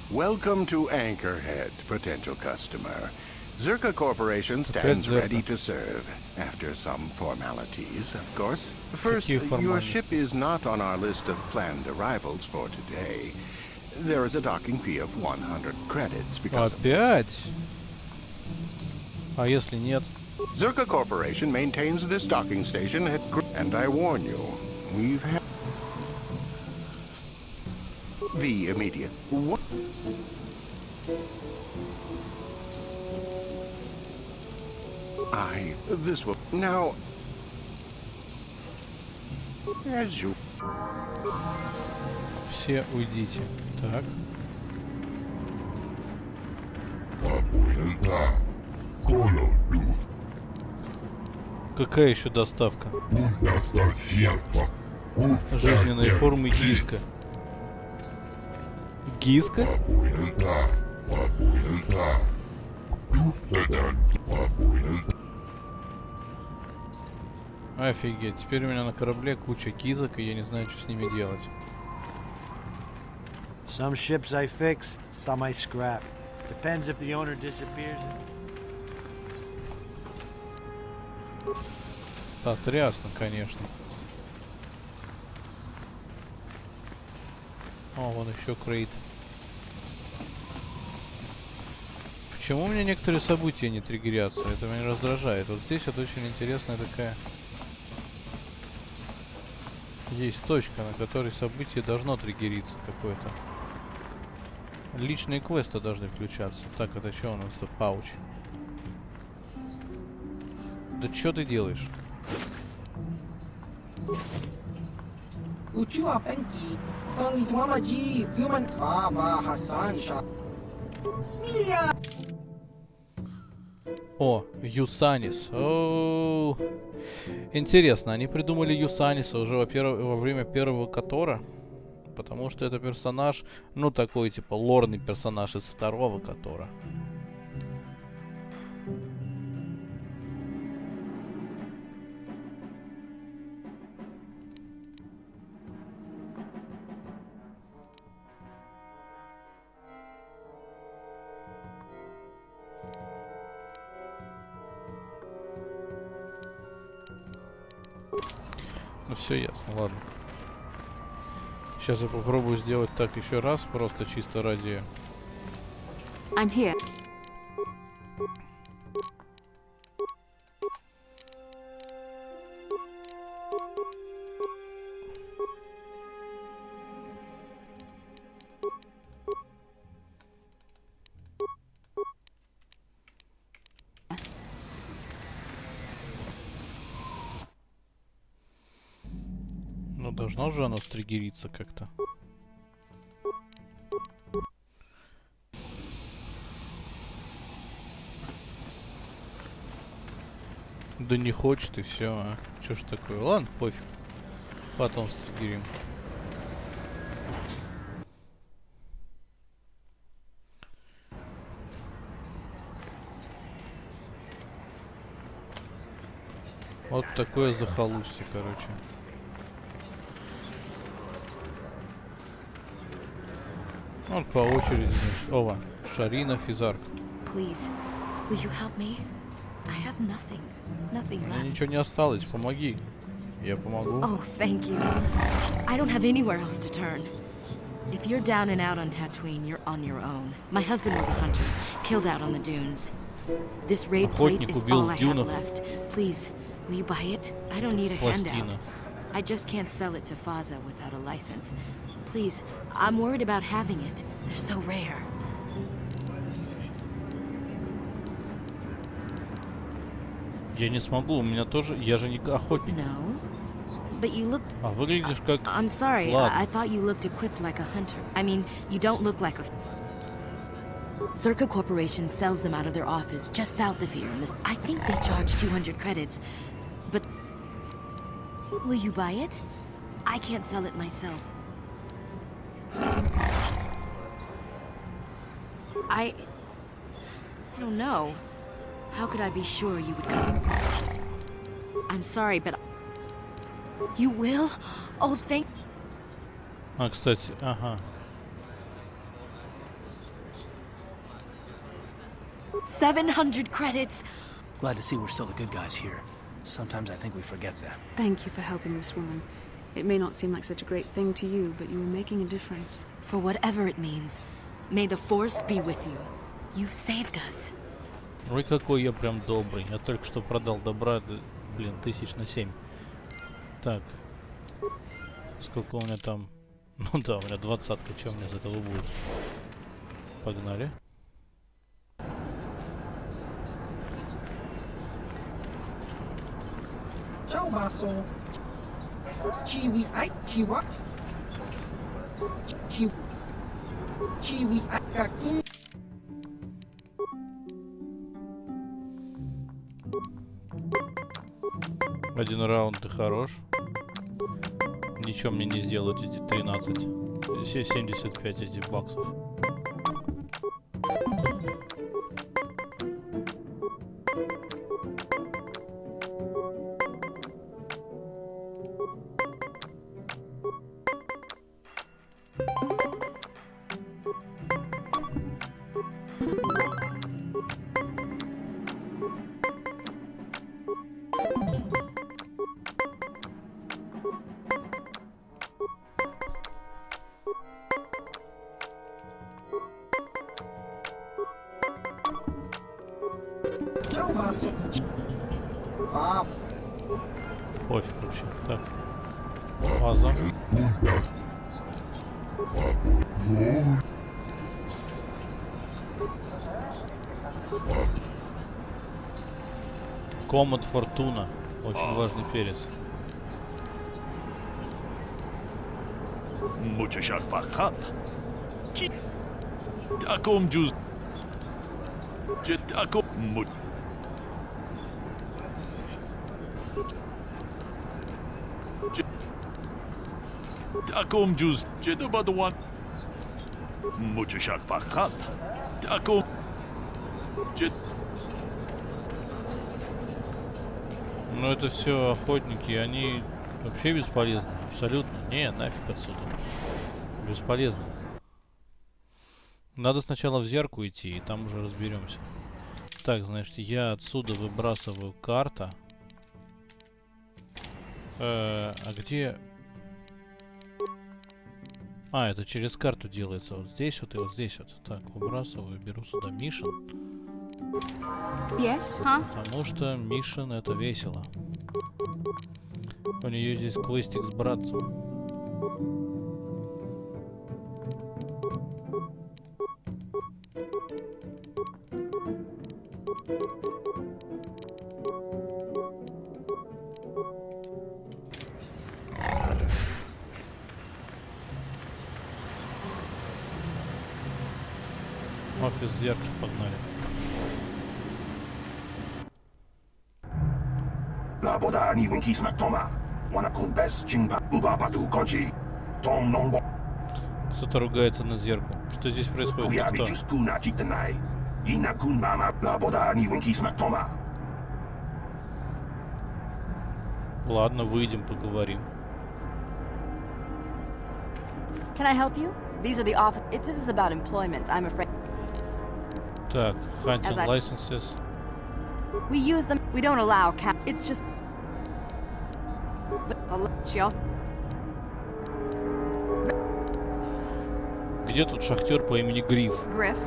Welcome to Anchorhead, potential customer. Zerka Corporation stands ready to serve. After some formalities, of course. First, your ship is not on our list of planned arrivals for today. There is a docking fee of 100 credits because of this. Опять? А если нет? Zerka Corporation maintains this docking station at... And I warn you, we've had... The immediate... What? This will... Now... As you... Все уйдите. Так. Какая еще доставка? Жизненные формы гиска. Гиска? Офигеть, теперь у меня на корабле куча кизок, и я не знаю, что с ними делать. Some ships I fix, some I scrap. Depends if the owner disappears. Потрясно, конечно. О, вон еще крейт. Почему у меня некоторые события не триггерятся? Это меня раздражает. Вот здесь вот очень интересная такая... Есть точка, на которой событие должно триггериться какое-то. Личные квесты должны включаться. Так, это что у нас тут? Пауч. Да что ты делаешь? О, Юсанис. О, интересно, они придумали Юсаниса уже во время первого Котора, потому что это персонаж, ну такой типа лорный персонаж из второго Котора. Ну все ясно, ладно. Сейчас я попробую сделать так еще раз, просто чисто ради... I'm here. Ну, должно же оно стригериться как-то. Да не хочет и все, а. Чё ж такое? Ладно, пофиг. Потом стригерим. Вот такое захолустье, короче. Он по очереди, значит. Ова, Шарина, Физарк. Please, will you help me? I have nothing. Nothing У меня left. ничего не осталось, помоги. Я помогу. Oh, thank you. I don't have anywhere else to turn. If you're down and out on Tatooine, you're on your own. My husband was a hunter, killed out on the dunes. This raid plate Охотник is убил all в I have дюнах. left. Please, will you buy it? I don't need a Пластина. handout. I just can't sell it to Faza without a license. Please, I'm worried about having it. They're so rare. Я не смогу, у меня тоже... Я же не охотник. No. But you looked... А выглядишь как... I'm sorry, Ладно. I thought you looked equipped like a hunter. I mean, you don't look like a... Zerka Corporation sells them out of their office just south of here. I think they charge 200 credits, but... Will you buy it? I can't sell it myself. I don't know. How could I be sure you would come? I'm sorry, but... You will? Oh, thank... А, кстати, ага. 700 credits! Glad to see we're still the good guys here. Sometimes I think we forget that. Thank you for helping this woman. It may not seem like such a great thing to you, but you are making a difference. For whatever it means, may the Force be with you. You saved us. Ой, какой я прям добрый. Я только что продал добра, блин, 1000 на 7. Так. Сколько у меня там? Ну да, у меня 20-ка. Что у меня из этого будет? Погнали. Ciao basso. Chiwi ai chiwa. Chiwi ai kaki. Один раунд и хорош. Ничего мне не сделают эти 13. 75 этих баксов. Ciao basso. Ah, Пофиг вообще. Так. Фаза. Комод Фортуна. Очень важный перец. Muchachak pakat. Takom juice. Jetako mut. Takom juice. Jetubadwan. Muchachak pakat. Takom. Jet. Ну это все охотники, они вообще бесполезны. Абсолютно. Не, нафиг отсюда. Бесполезно. Надо сначала в зерку идти, и там уже разберемся. Так, значит, я отсюда выбрасываю карта. А где... А, это через карту делается. Вот здесь вот и вот здесь вот. Так, выбрасываю, беру сюда мишен. Yes, huh? Потому что мишен это весело. У нее здесь квестик с братцем. Офис зеркал, погнали. Laboda ni winkis maktoma. Wanakun bes chingba uba batu konchi. Tom nongbo. Кто-то ругается на зеркало. Что здесь происходит? Kuyabi Кто? juskuna jiktanai. Ina kun mama laboda ni winkis maktoma. Ладно, выйдем, поговорим. Can I help you? These are the office. If this is about employment, I'm afraid. Так, hunting As I- licenses. We use them. We don't allow It's just. She also. Где тут шахтер по имени Гриф? Griff.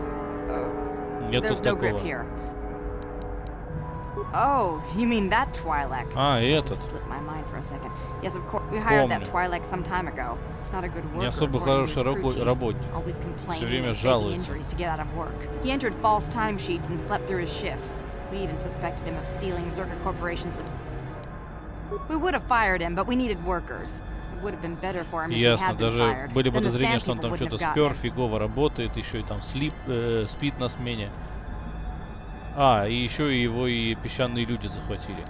Нет There's тут no Griff такого. here. Oh, you mean that Twi'lek? А, Must have этот. slipped my mind for a second. Yes, of course. We hired that Помню. Twi'lek some time ago. Not a good worker. Не особо according to his хороший crew chief. работник. Always complaining время and faking жалуется. injuries to get out of work. He entered false timesheets and slept through his shifts. We even suspected him of stealing Zerka Corporation's... We would have fired him, but we needed workers. It would have been better for him if he Ясно, had been даже fired. были Then the подозрения, sand что он people там wouldn't что-то have спер, gotten him. фигово работает, еще и там спит на смене. И еще и его и песчаные люди захватили.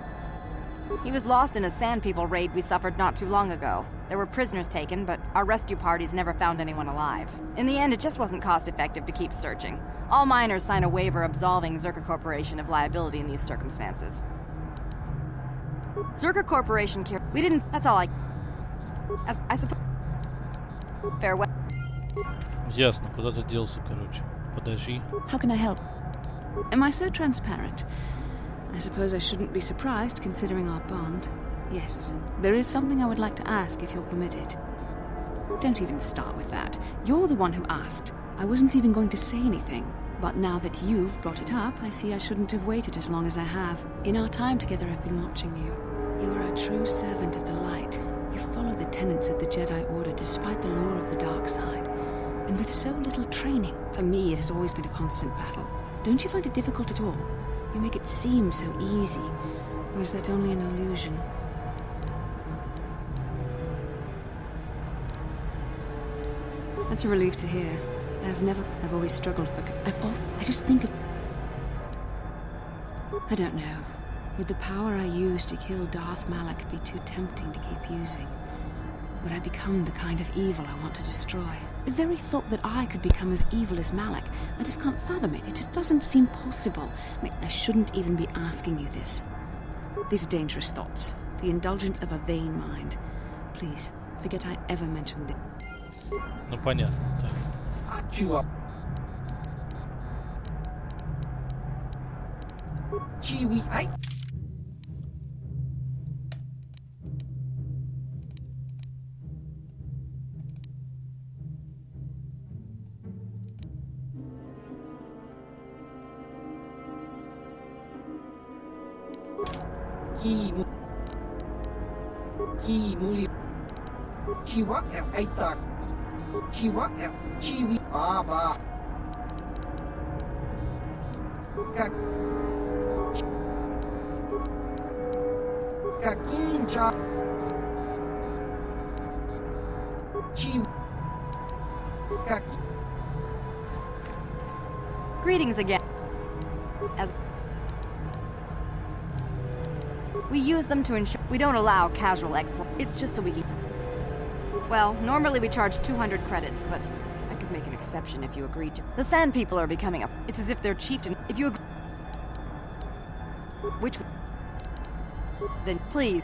He was lost in a sand people raid we suffered not too long ago. There were prisoners taken, but our rescue parties never found anyone alive. In the end, it just wasn't cost-effective to keep searching. All miners sign a waiver absolving Zerka Corporation of liability in these circumstances. Zerka Corporation care... We didn't... That's all I suppose... Farewell. Ясно, куда ты делся, короче. Подожди. How can I help? Am I so transparent? I suppose I shouldn't be surprised, considering our bond. Yes, there is something I would like to ask, if you'll permit it. Don't even start with that. You're the one who asked. I wasn't even going to say anything. But now that you've brought it up, I see I shouldn't have waited as long as I have. In our time together, I've been watching you. You are a true servant of the light. You follow the tenets of the Jedi Order despite the lure of the dark side. And with so little training. For me, it has always been a constant battle. Don't you find it difficult at all? You make it seem so easy. Or is that only an illusion? That's a relief to hear. I've always struggled for... I just think of... I don't know. Would the power I use to kill Darth Malak be too tempting to keep using? Would I become the kind of evil I want to destroy? The very thought that I could become as evil as Malak, I just can't fathom it. It just doesn't seem possible. I shouldn't even be asking you this. These are dangerous thoughts. The indulgence of a vain mind. Please, forget I ever mentioned this. Ну понятно, так. Greetings again. As we use them to ensure we don't allow casual export. It's just so we can... Well, normally we charge 200 credits, but I could make an exception if you agreed to. The Sand People are becoming a... It's as if they're chieftain. If you agree... Which... Then please...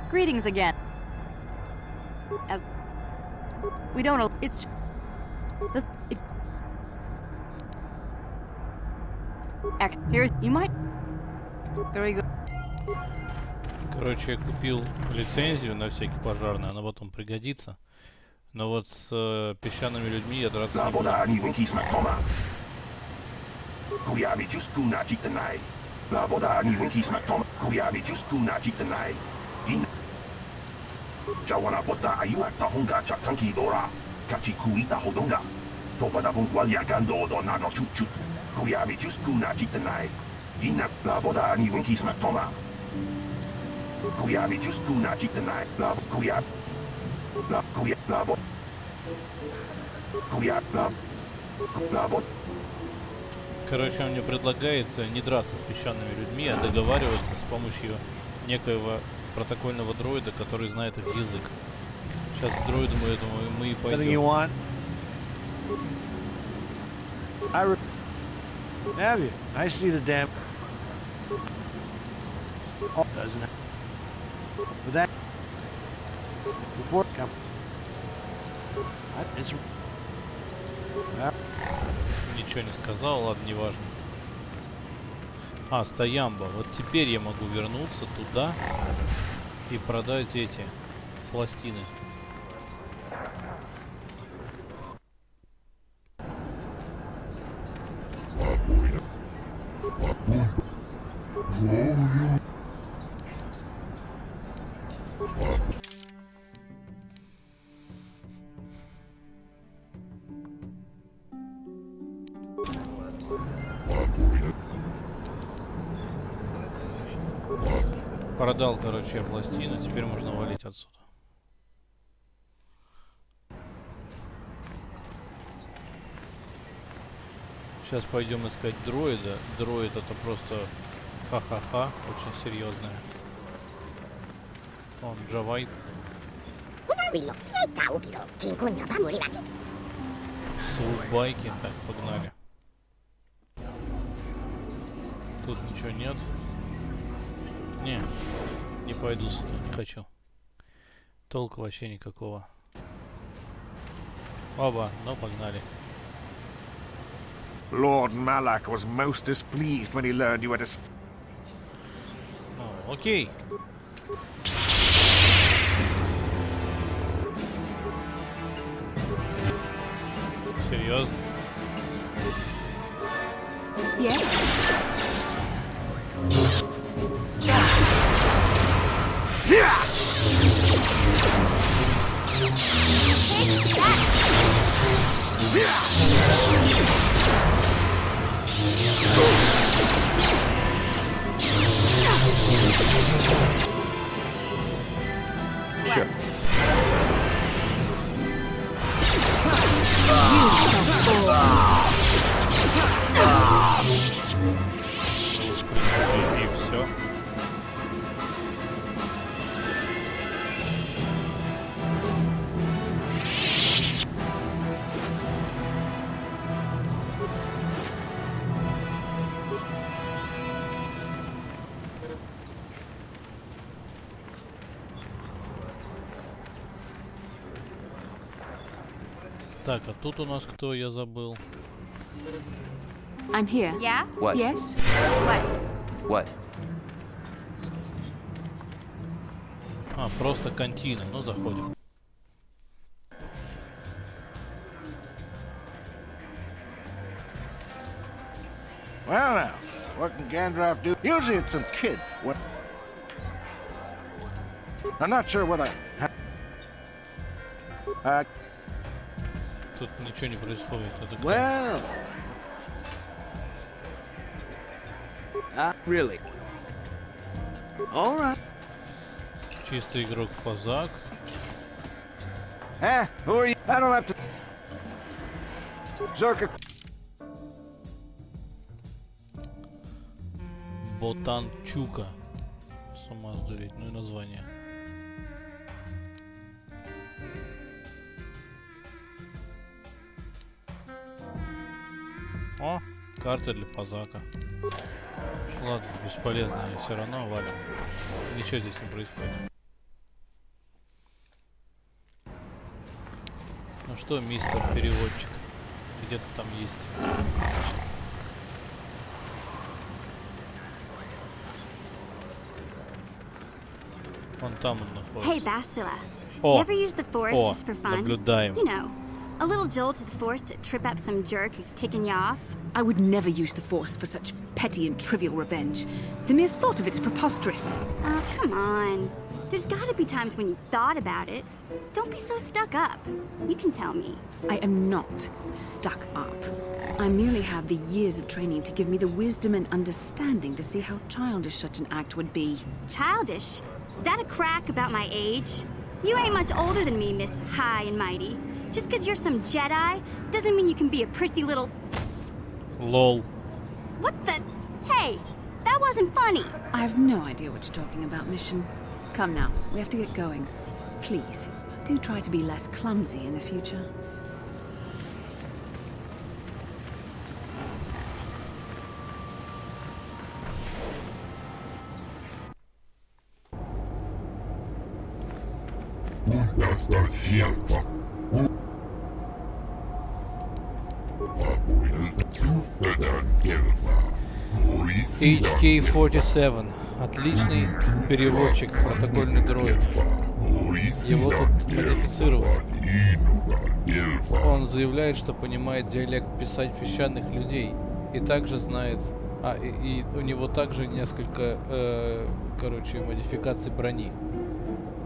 Greetings again. As... We don't... It's... The... Here, you might... Very good. Короче, я купил лицензию на всякий пожарный, она потом пригодится. Но вот с песчаными людьми я драться не буду. Короче, он мне предлагает не драться с песчаными людьми, а договариваться с помощью некоего протокольного дроида, который знает их язык. Сейчас к дроиду мы и пойдем. Have you? I see the damn... Oh, doesn't it? But that... Before it comes... It's... Ничего не сказал, ладно, неважно. Стоямба. Вот теперь я могу вернуться туда и продать эти пластины. Продал, короче, пластину, теперь можно валить отсюда. Сейчас пойдем искать дроида. Дроид это просто ха-ха-ха, очень серьезное. Он джавайк. Сулбайки, так, погнали. Тут ничего нет. Не пойду сюда, не хочу. Толку вообще никакого. Оба, ну погнали. Lord Malak was most displeased when he learned you had a... О, окей. Серьезно? Sure. И все. Так, а тут у нас кто, я забыл. I'm here. Yeah? What? Yes? What? What? А, просто кантина. Ну, заходим. Well now, what can Gandalf do? Usually it's some kid. What? I'm not sure what I... Тут ничего не происходит. Это кто? Well... really? All right. Чистый игрок Фазак. Who are you? I don't have to... Zerka... Ботанчука. С ума сдуреть, ну и название. О, карта для Фазака. Ладно, бесполезно, все равно валим. Ничего здесь не происходит. Ну что, мистер переводчик, где-то там есть. Вон там он находится. Hey, Bastila. О, You ever use the force о, just for fun? наблюдаем. You know, a little jolt to the force to trip up some jerk who's ticking you off. I would never use the Force for such petty and trivial revenge. The mere thought of it is preposterous. Oh, come on. There's gotta be times when you've thought about it. Don't be so stuck up. You can tell me. I am not stuck up. I merely have the years of training to give me the wisdom and understanding to see how childish such an act would be. Childish? Is that a crack about my age? You ain't much older than me, Miss High and Mighty. Just 'cause you're some Jedi doesn't mean you can be a prissy little... Lol. What the... Hey, that wasn't funny. I have no idea what you're talking about, Mission. Come now, we have to get going. Please, do try to be less clumsy in the future. HK-47. Отличный переводчик, протокольный дроид. Его тут модифицировали. Он заявляет, что понимает диалект песчаных людей. И также знает... и у него также несколько, короче, модификаций брони.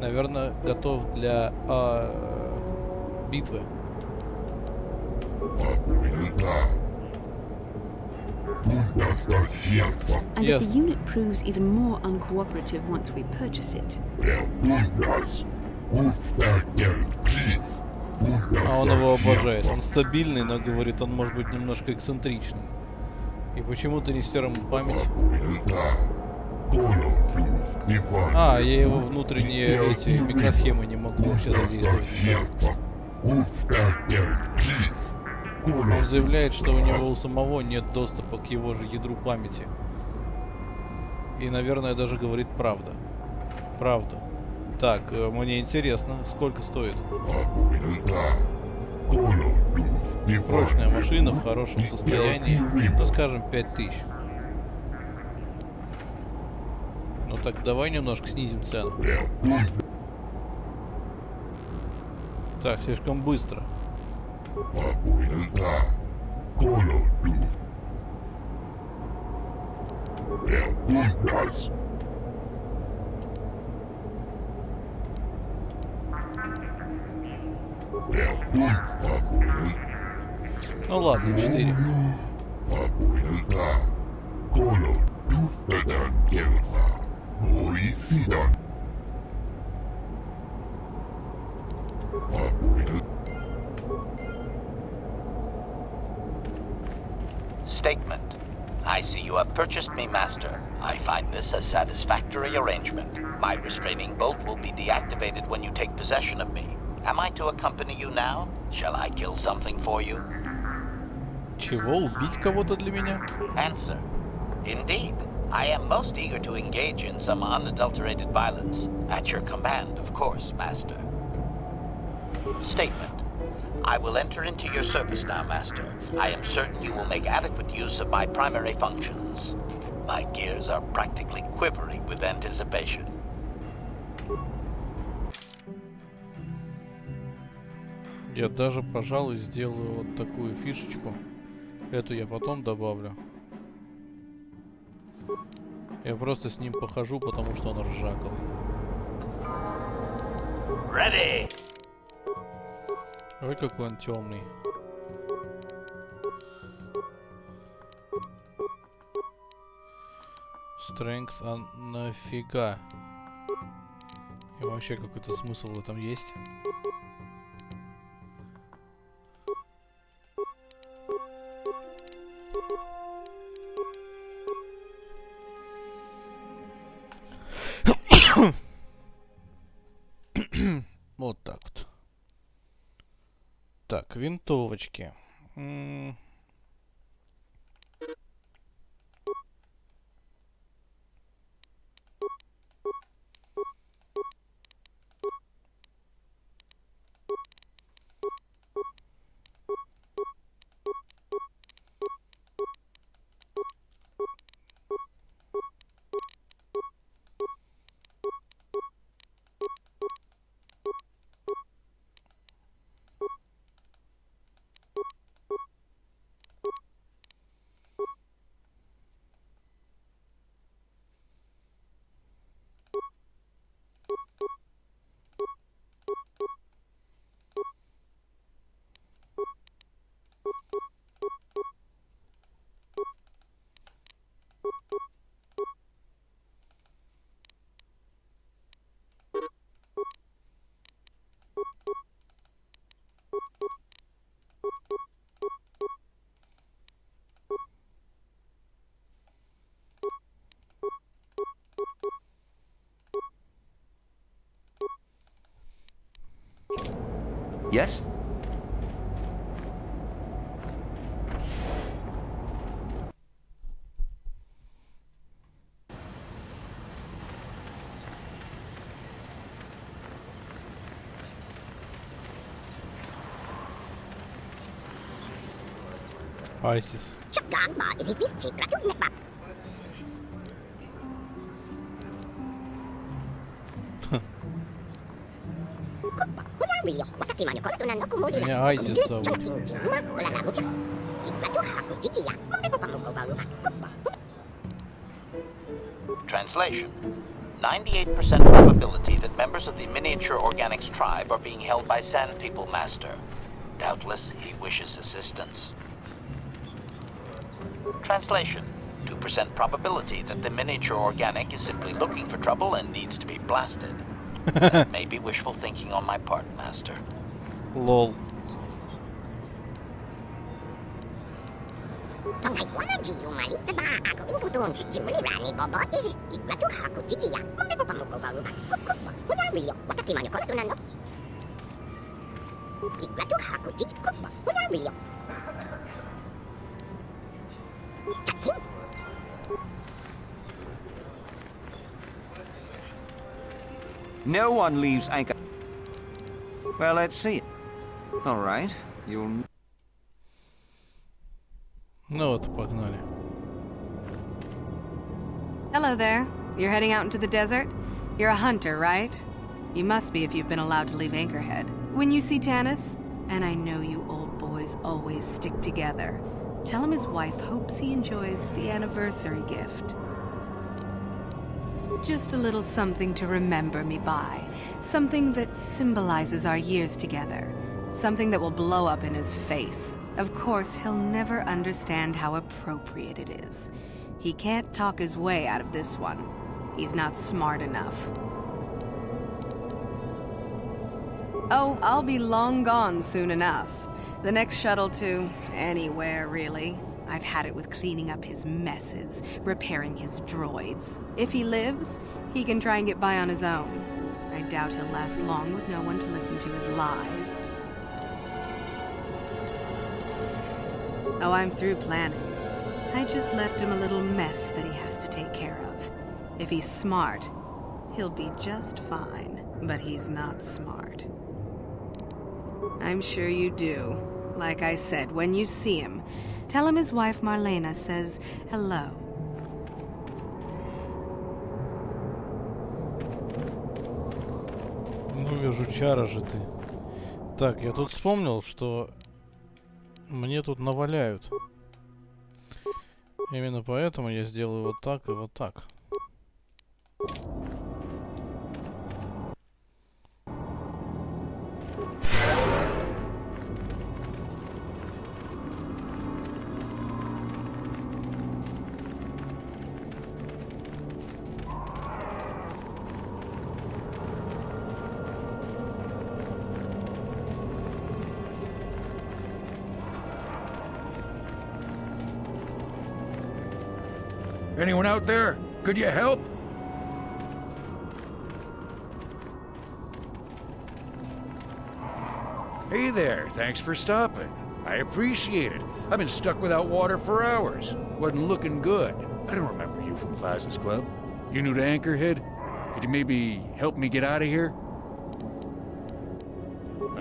Наверное, готов для битвы. And if the unit proves even more uncooperative once we purchase it. А он его обожает. Он стабильный, но говорит, он может быть немножко эксцентричный. И почему-то не стер ему память. А, я его внутренние эти микросхемы не могу вообще задействовать. Он заявляет, что у него у самого нет доступа к его же ядру памяти. И, наверное, даже говорит правду. Правду. Так, мне интересно, сколько стоит? Прочная машина в хорошем состоянии. Ну, скажем, 5000. Ну так, давай немножко снизим цену. Так, слишком быстро. Ну ладно, 4. Statement. I see you have purchased me, Master. I find this a satisfactory arrangement. My restraining bolt will be deactivated when you take possession of me. Am I to accompany you now? Shall I kill something for you? Чего? Убить кого-то для меня? Answer. Indeed. I am most eager to engage in some unadulterated violence. At your command, of course, Master. Statement. I will enter into your service now, Master. I am certain you will make adequate use of my primary functions. My gears are practically quivering with anticipation. Я даже, пожалуй, сделаю вот такую фишечку. Эту я потом добавлю. Я просто с ним похожу, потому что он ржаковый. Ready. Ой, какой он темный. Strength, а нафига? И вообще какой-то смысл в этом есть? Вот так вот. Так, винтовочки. Yes? ISIS. Меня ISIS зовут. Translation. 98% probability that members of the miniature organics tribe are being held by Sand People, Master. Doubtless, he wishes assistance. Translation. 2% probability that the miniature organic is simply looking for trouble and needs to be blasted. That may be wishful thinking on my part, Master. Lol. No one leaves anchor. Well, let's see it. All right, you'll... Ну вот, погнали. Hello there. You're heading out into the desert? You're a hunter, right? You must be if you've been allowed to leave Anchorhead. When you see Tanis, and I know you old boys always stick together, tell him his wife hopes he enjoys the anniversary gift. Just a little something to remember me by. Something that symbolizes our years together. Something that will blow up in his face. Of course, he'll never understand how appropriate it is. He can't talk his way out of this one. He's not smart enough. Oh, I'll be long gone soon enough. The next shuttle to anywhere, really. I've had it with cleaning up his messes, repairing his droids. If he lives, he can try and get by on his own. I doubt he'll last long with no one to listen to his lies. Oh, I'm through planning. I just left him a little mess that he has to take care of. If he's smart, he'll be just fine. But he's not smart. I'm sure you do. Like I said, when you see him, tell him his wife Marlena says hello. Ну, вижу, чара же ты. Так, я тут вспомнил, что мне тут наваляют. Именно поэтому я сделаю вот так и вот так. Anyone out there? Could you help? Hey there, thanks for stopping. I appreciate it. I've been stuck without water for hours. Wasn't looking good. I don't remember you from Faz's Club. You new to Anchorhead? Could you maybe help me get out of here?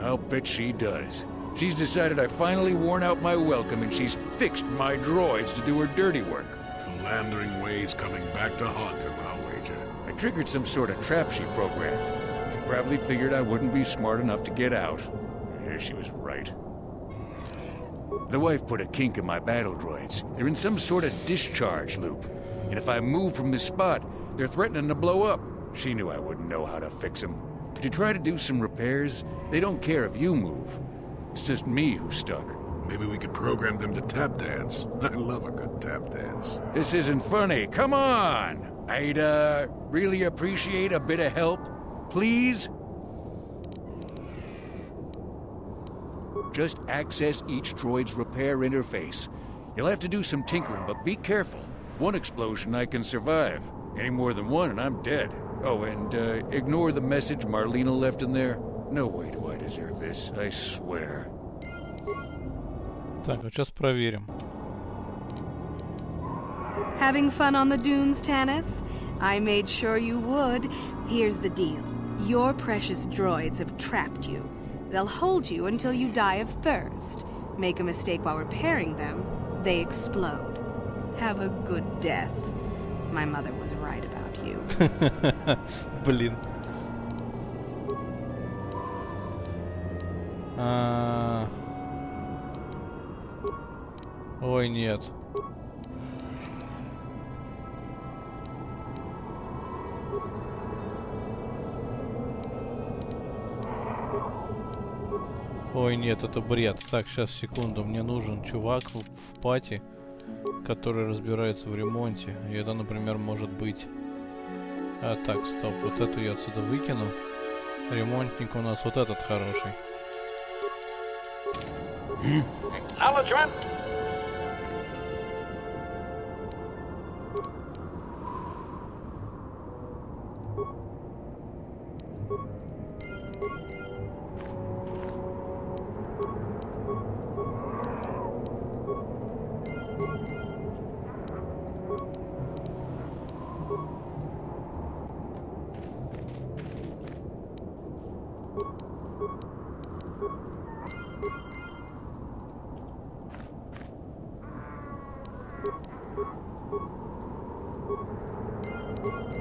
I'll bet she does. She's decided I finally worn out my welcome and she's fixed my droids to do her dirty work. Philandering ways coming back to haunt him, I'll wager. I triggered some sort of trap she programmed. She probably figured I wouldn't be smart enough to get out. Yeah, she was right. The wife put a kink in my battle droids. They're in some sort of discharge loop. And if I move from this spot, they're threatening to blow up. She knew I wouldn't know how to fix them. Could you try to do some repairs? They don't care if you move. It's just me who's stuck. Maybe we could program them to tap dance. I love a good tap dance. This isn't funny. Come on! I'd, really appreciate a bit of help. Please? Just access each droid's repair interface. You'll have to do some tinkering, but be careful. One explosion I can survive. Any more than one and I'm dead. Oh, and, ignore the message Marlena left in there. No way do I deserve this, I swear. Так, вот сейчас проверим. Having fun on the dunes, Tanis? I made sure you would. Here's the deal. Your precious droids have trapped you. They'll hold you until you die of thirst. Make a mistake while repairing them, they explode. Have a good death. My mother was right about you. Блин. Ой, нет. Ой, нет, это бред. Так, сейчас, секунду. Мне нужен чувак в пати, который разбирается в ремонте. И это, например, может быть... А, так, стоп, вот эту я отсюда выкину. Ремонтник у нас вот этот хороший. Acknowledgement!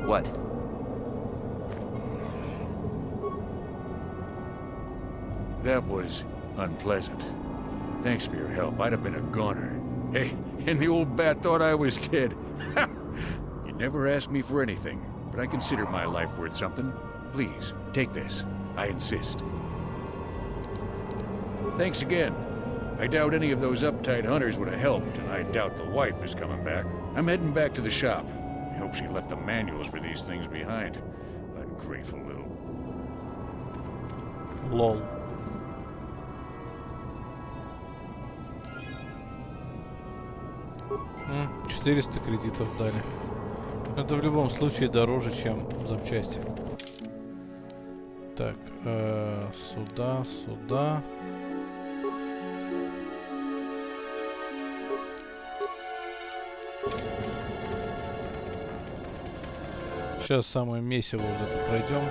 What? That was unpleasant. Thanks for your help. I'd have been a goner. Hey, and the old bat thought I was dead. You never asked me for anything, but I consider my life worth something. Please, take this. I insist. Thanks again. I doubt any of those uptight hunters would have helped, and I doubt the wife is coming back. I'm heading back to the shop. I hope she left the manuals for these things behind. Ungrateful little... Лол. 400 кредитов дали. Это в любом случае дороже, чем запчасти. Так, сюда, сюда. Сейчас самое месиво вот это пройдем.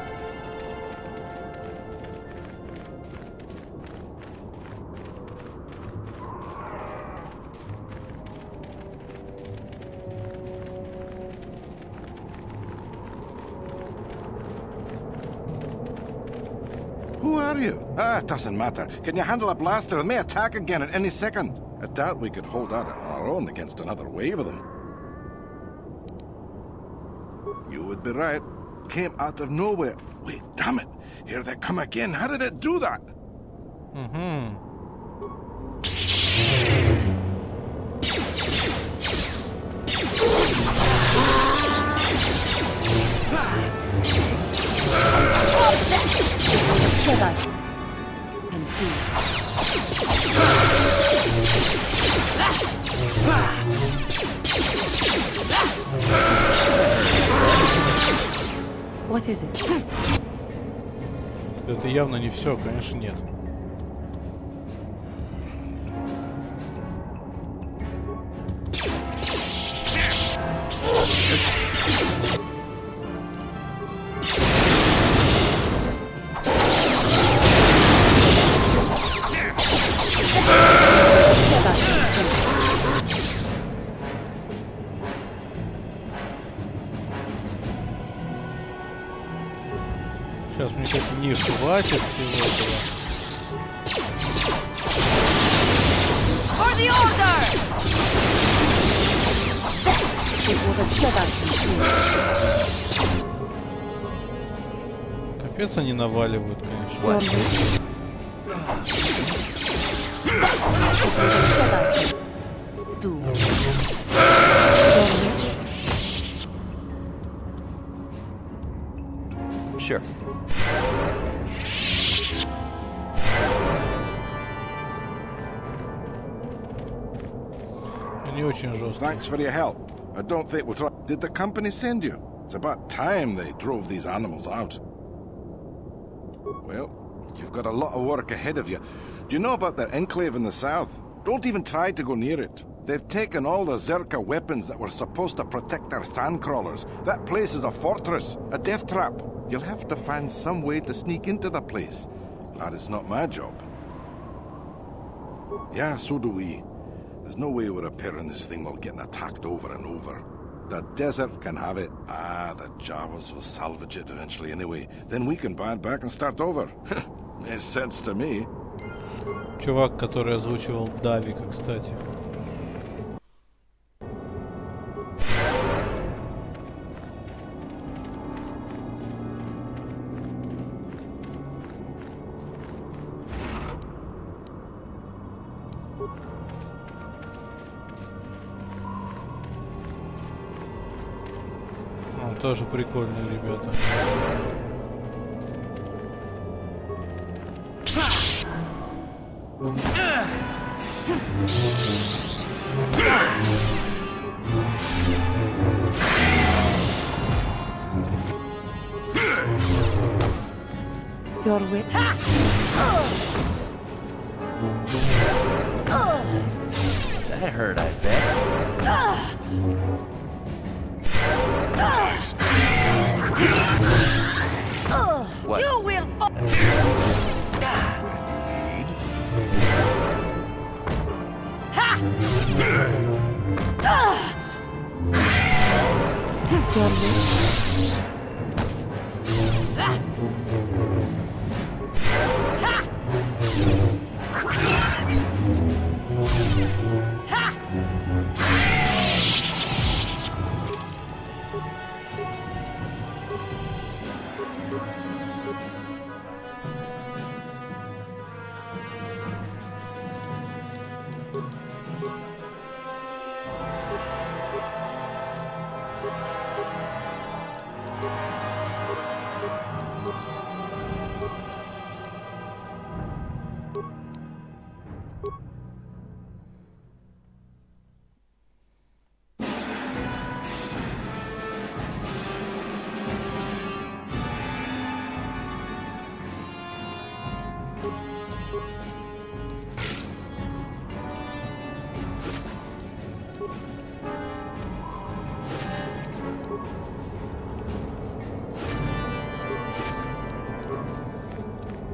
Who are you? Ah, it doesn't matter. Can you handle a blaster? It may attack again at any second. I doubt we could hold out on our own against another wave of them. You would be right. Came out of nowhere. Wait, damn it. Here they come again. How did it do that? Jedi. And What is it? Это явно не все, конечно, нет. Сейчас мне как не хватит всего этого. For the order! Капец они наваливают, конечно. Sure. Не очень жестко. Thanks for your help. I don't think we'll try. Did the company send you? It's about time they drove these animals out. Well, you've got a lot of work ahead of you. Do you know about their enclave in the south? Don't even try to go near it. They've taken all the Zerka weapons that were supposed to protect our sandcrawlers. That place is a fortress, a death trap. You'll have to find some way to sneak into the place. Glad it's not my job. Yeah, so do we. There's no way we're repairing this thing while getting attacked over and over. The desert can have it. Ah, the Jawas will salvage it eventually anyway. Then we can buy it back and start over. Makes sense to me. Чувак, который озвучивал Давика, кстати. тоже прикольные ребята. Your wit. That hurt, I bet. What? You will fall.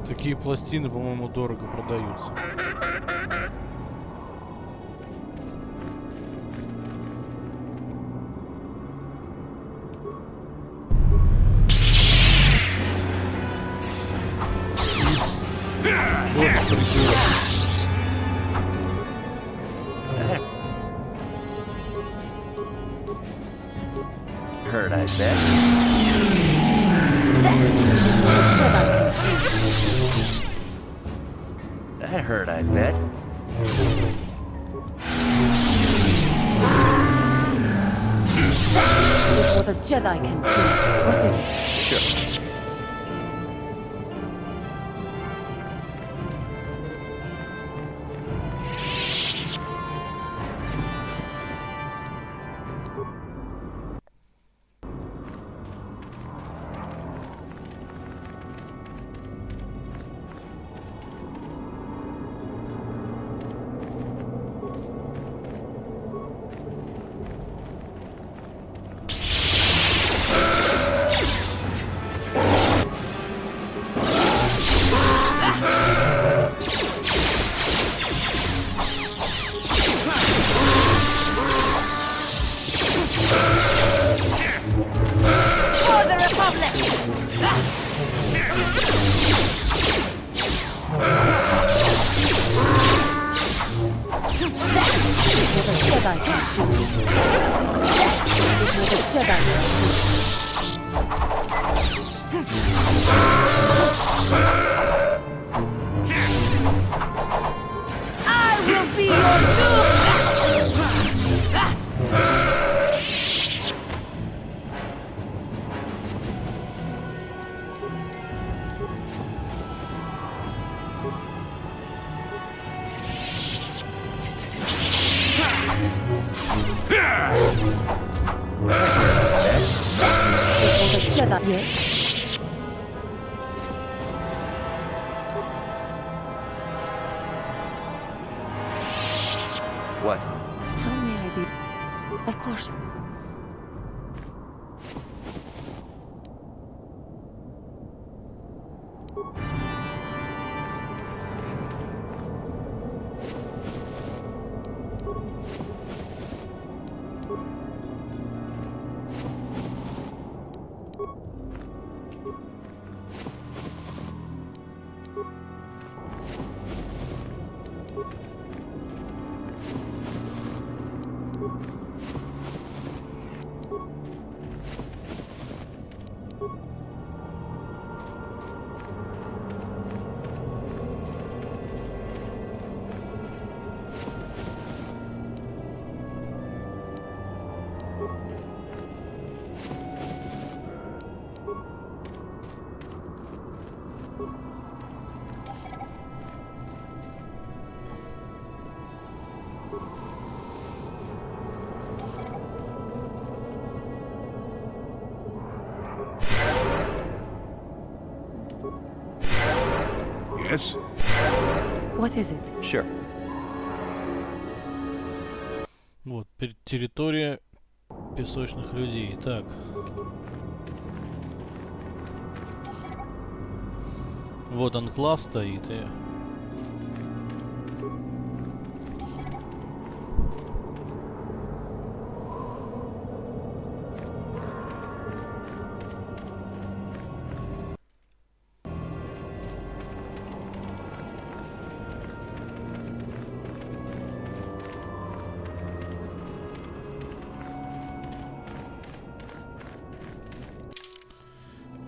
Такие пластины, по-моему, дорого продаются. Hurt, I bet. That hurt, I bet. What a Jedi can do. What is it? Sure. What? How may I be? Of course. Yes? What is it? Sure. Вот, территория песочных людей. Так. Вот анклав стоит и...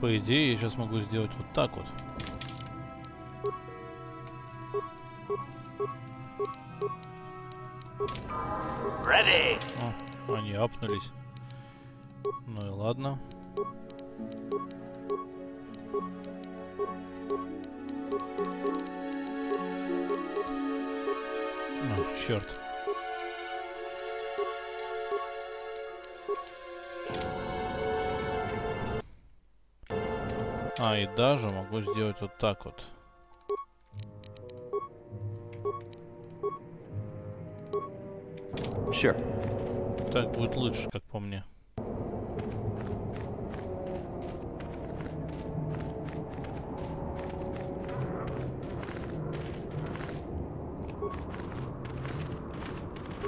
По идее, я сейчас могу сделать вот так вот. Ready. О, они апнулись. Ну и ладно. Ну, черт. А, и даже могу сделать вот так вот. Sure. Так будет лучше, как по мне.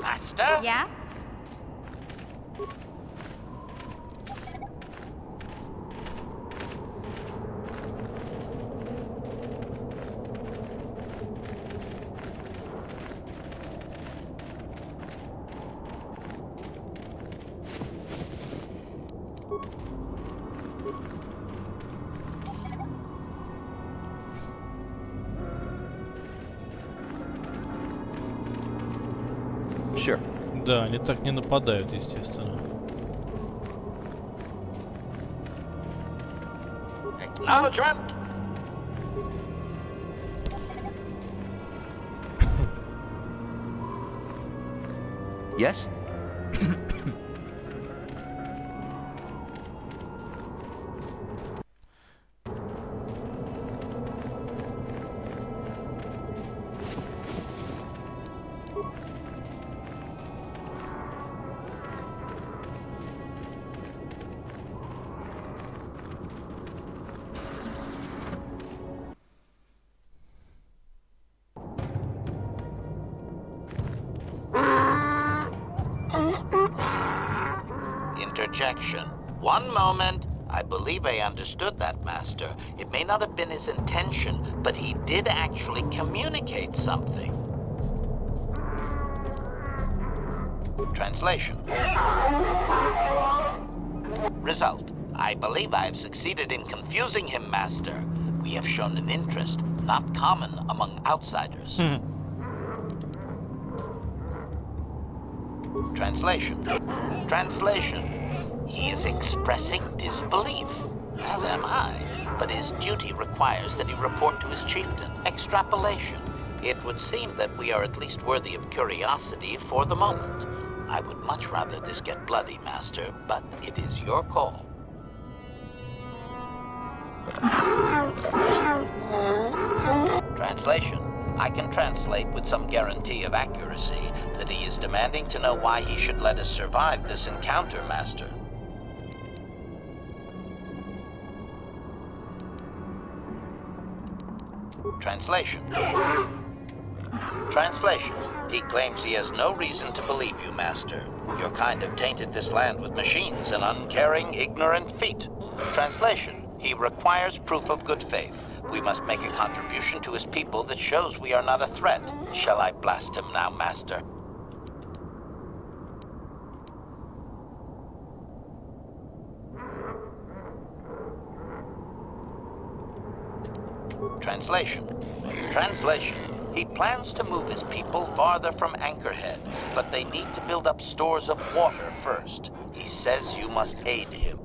Master? Yeah? Sure. Да, они так не нападают, естественно. Acknowledgement. Yes? Interjection. One moment. I believe I understood that, Master. It may not have been his intention, but he did actually communicate something. Translation. Result. I believe I have succeeded in confusing him, Master. We have shown an interest not common among outsiders. Translation. Translation. He is expressing disbelief, as am I, but his duty requires that he report to his chieftain. Extrapolation. It would seem that we are at least worthy of curiosity for the moment. I would much rather this get bloody, Master, but it is your call. Translation. I can translate with some guarantee of accuracy that he is demanding to know why he should let us survive this encounter, Master. Translation. Translation. He claims he has no reason to believe you, Master. Your kind have tainted this land with machines and uncaring, ignorant feet. Translation. He requires proof of good faith. We must make a contribution to his people that shows we are not a threat. Shall I blast him now, Master? Translation. Translation. He plans to move his people farther from Anchorhead, but they need to build up stores of water first. He says you must aid him.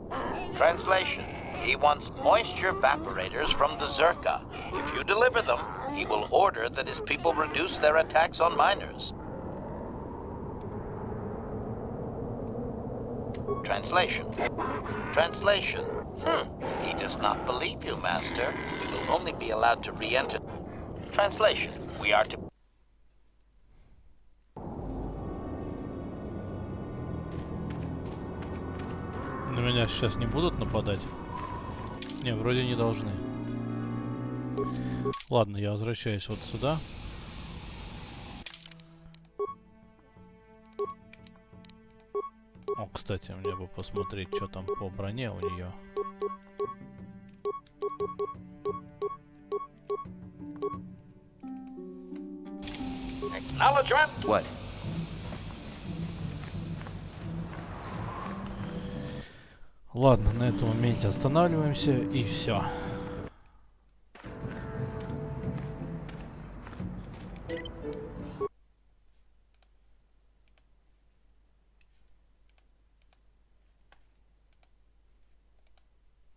Translation. He wants moisture evaporators from the Zerka. If you deliver them, he will order that his people reduce their attacks on miners. Translation. Translation. He does not believe you, Master. We will only be allowed to re-enter. Translation. We are to... На меня сейчас не будут нападать? Не, вроде не должны. Ладно, я возвращаюсь вот сюда. О, кстати, мне бы посмотреть, что там по броне у нее. What? Ладно, на этом моменте останавливаемся и все.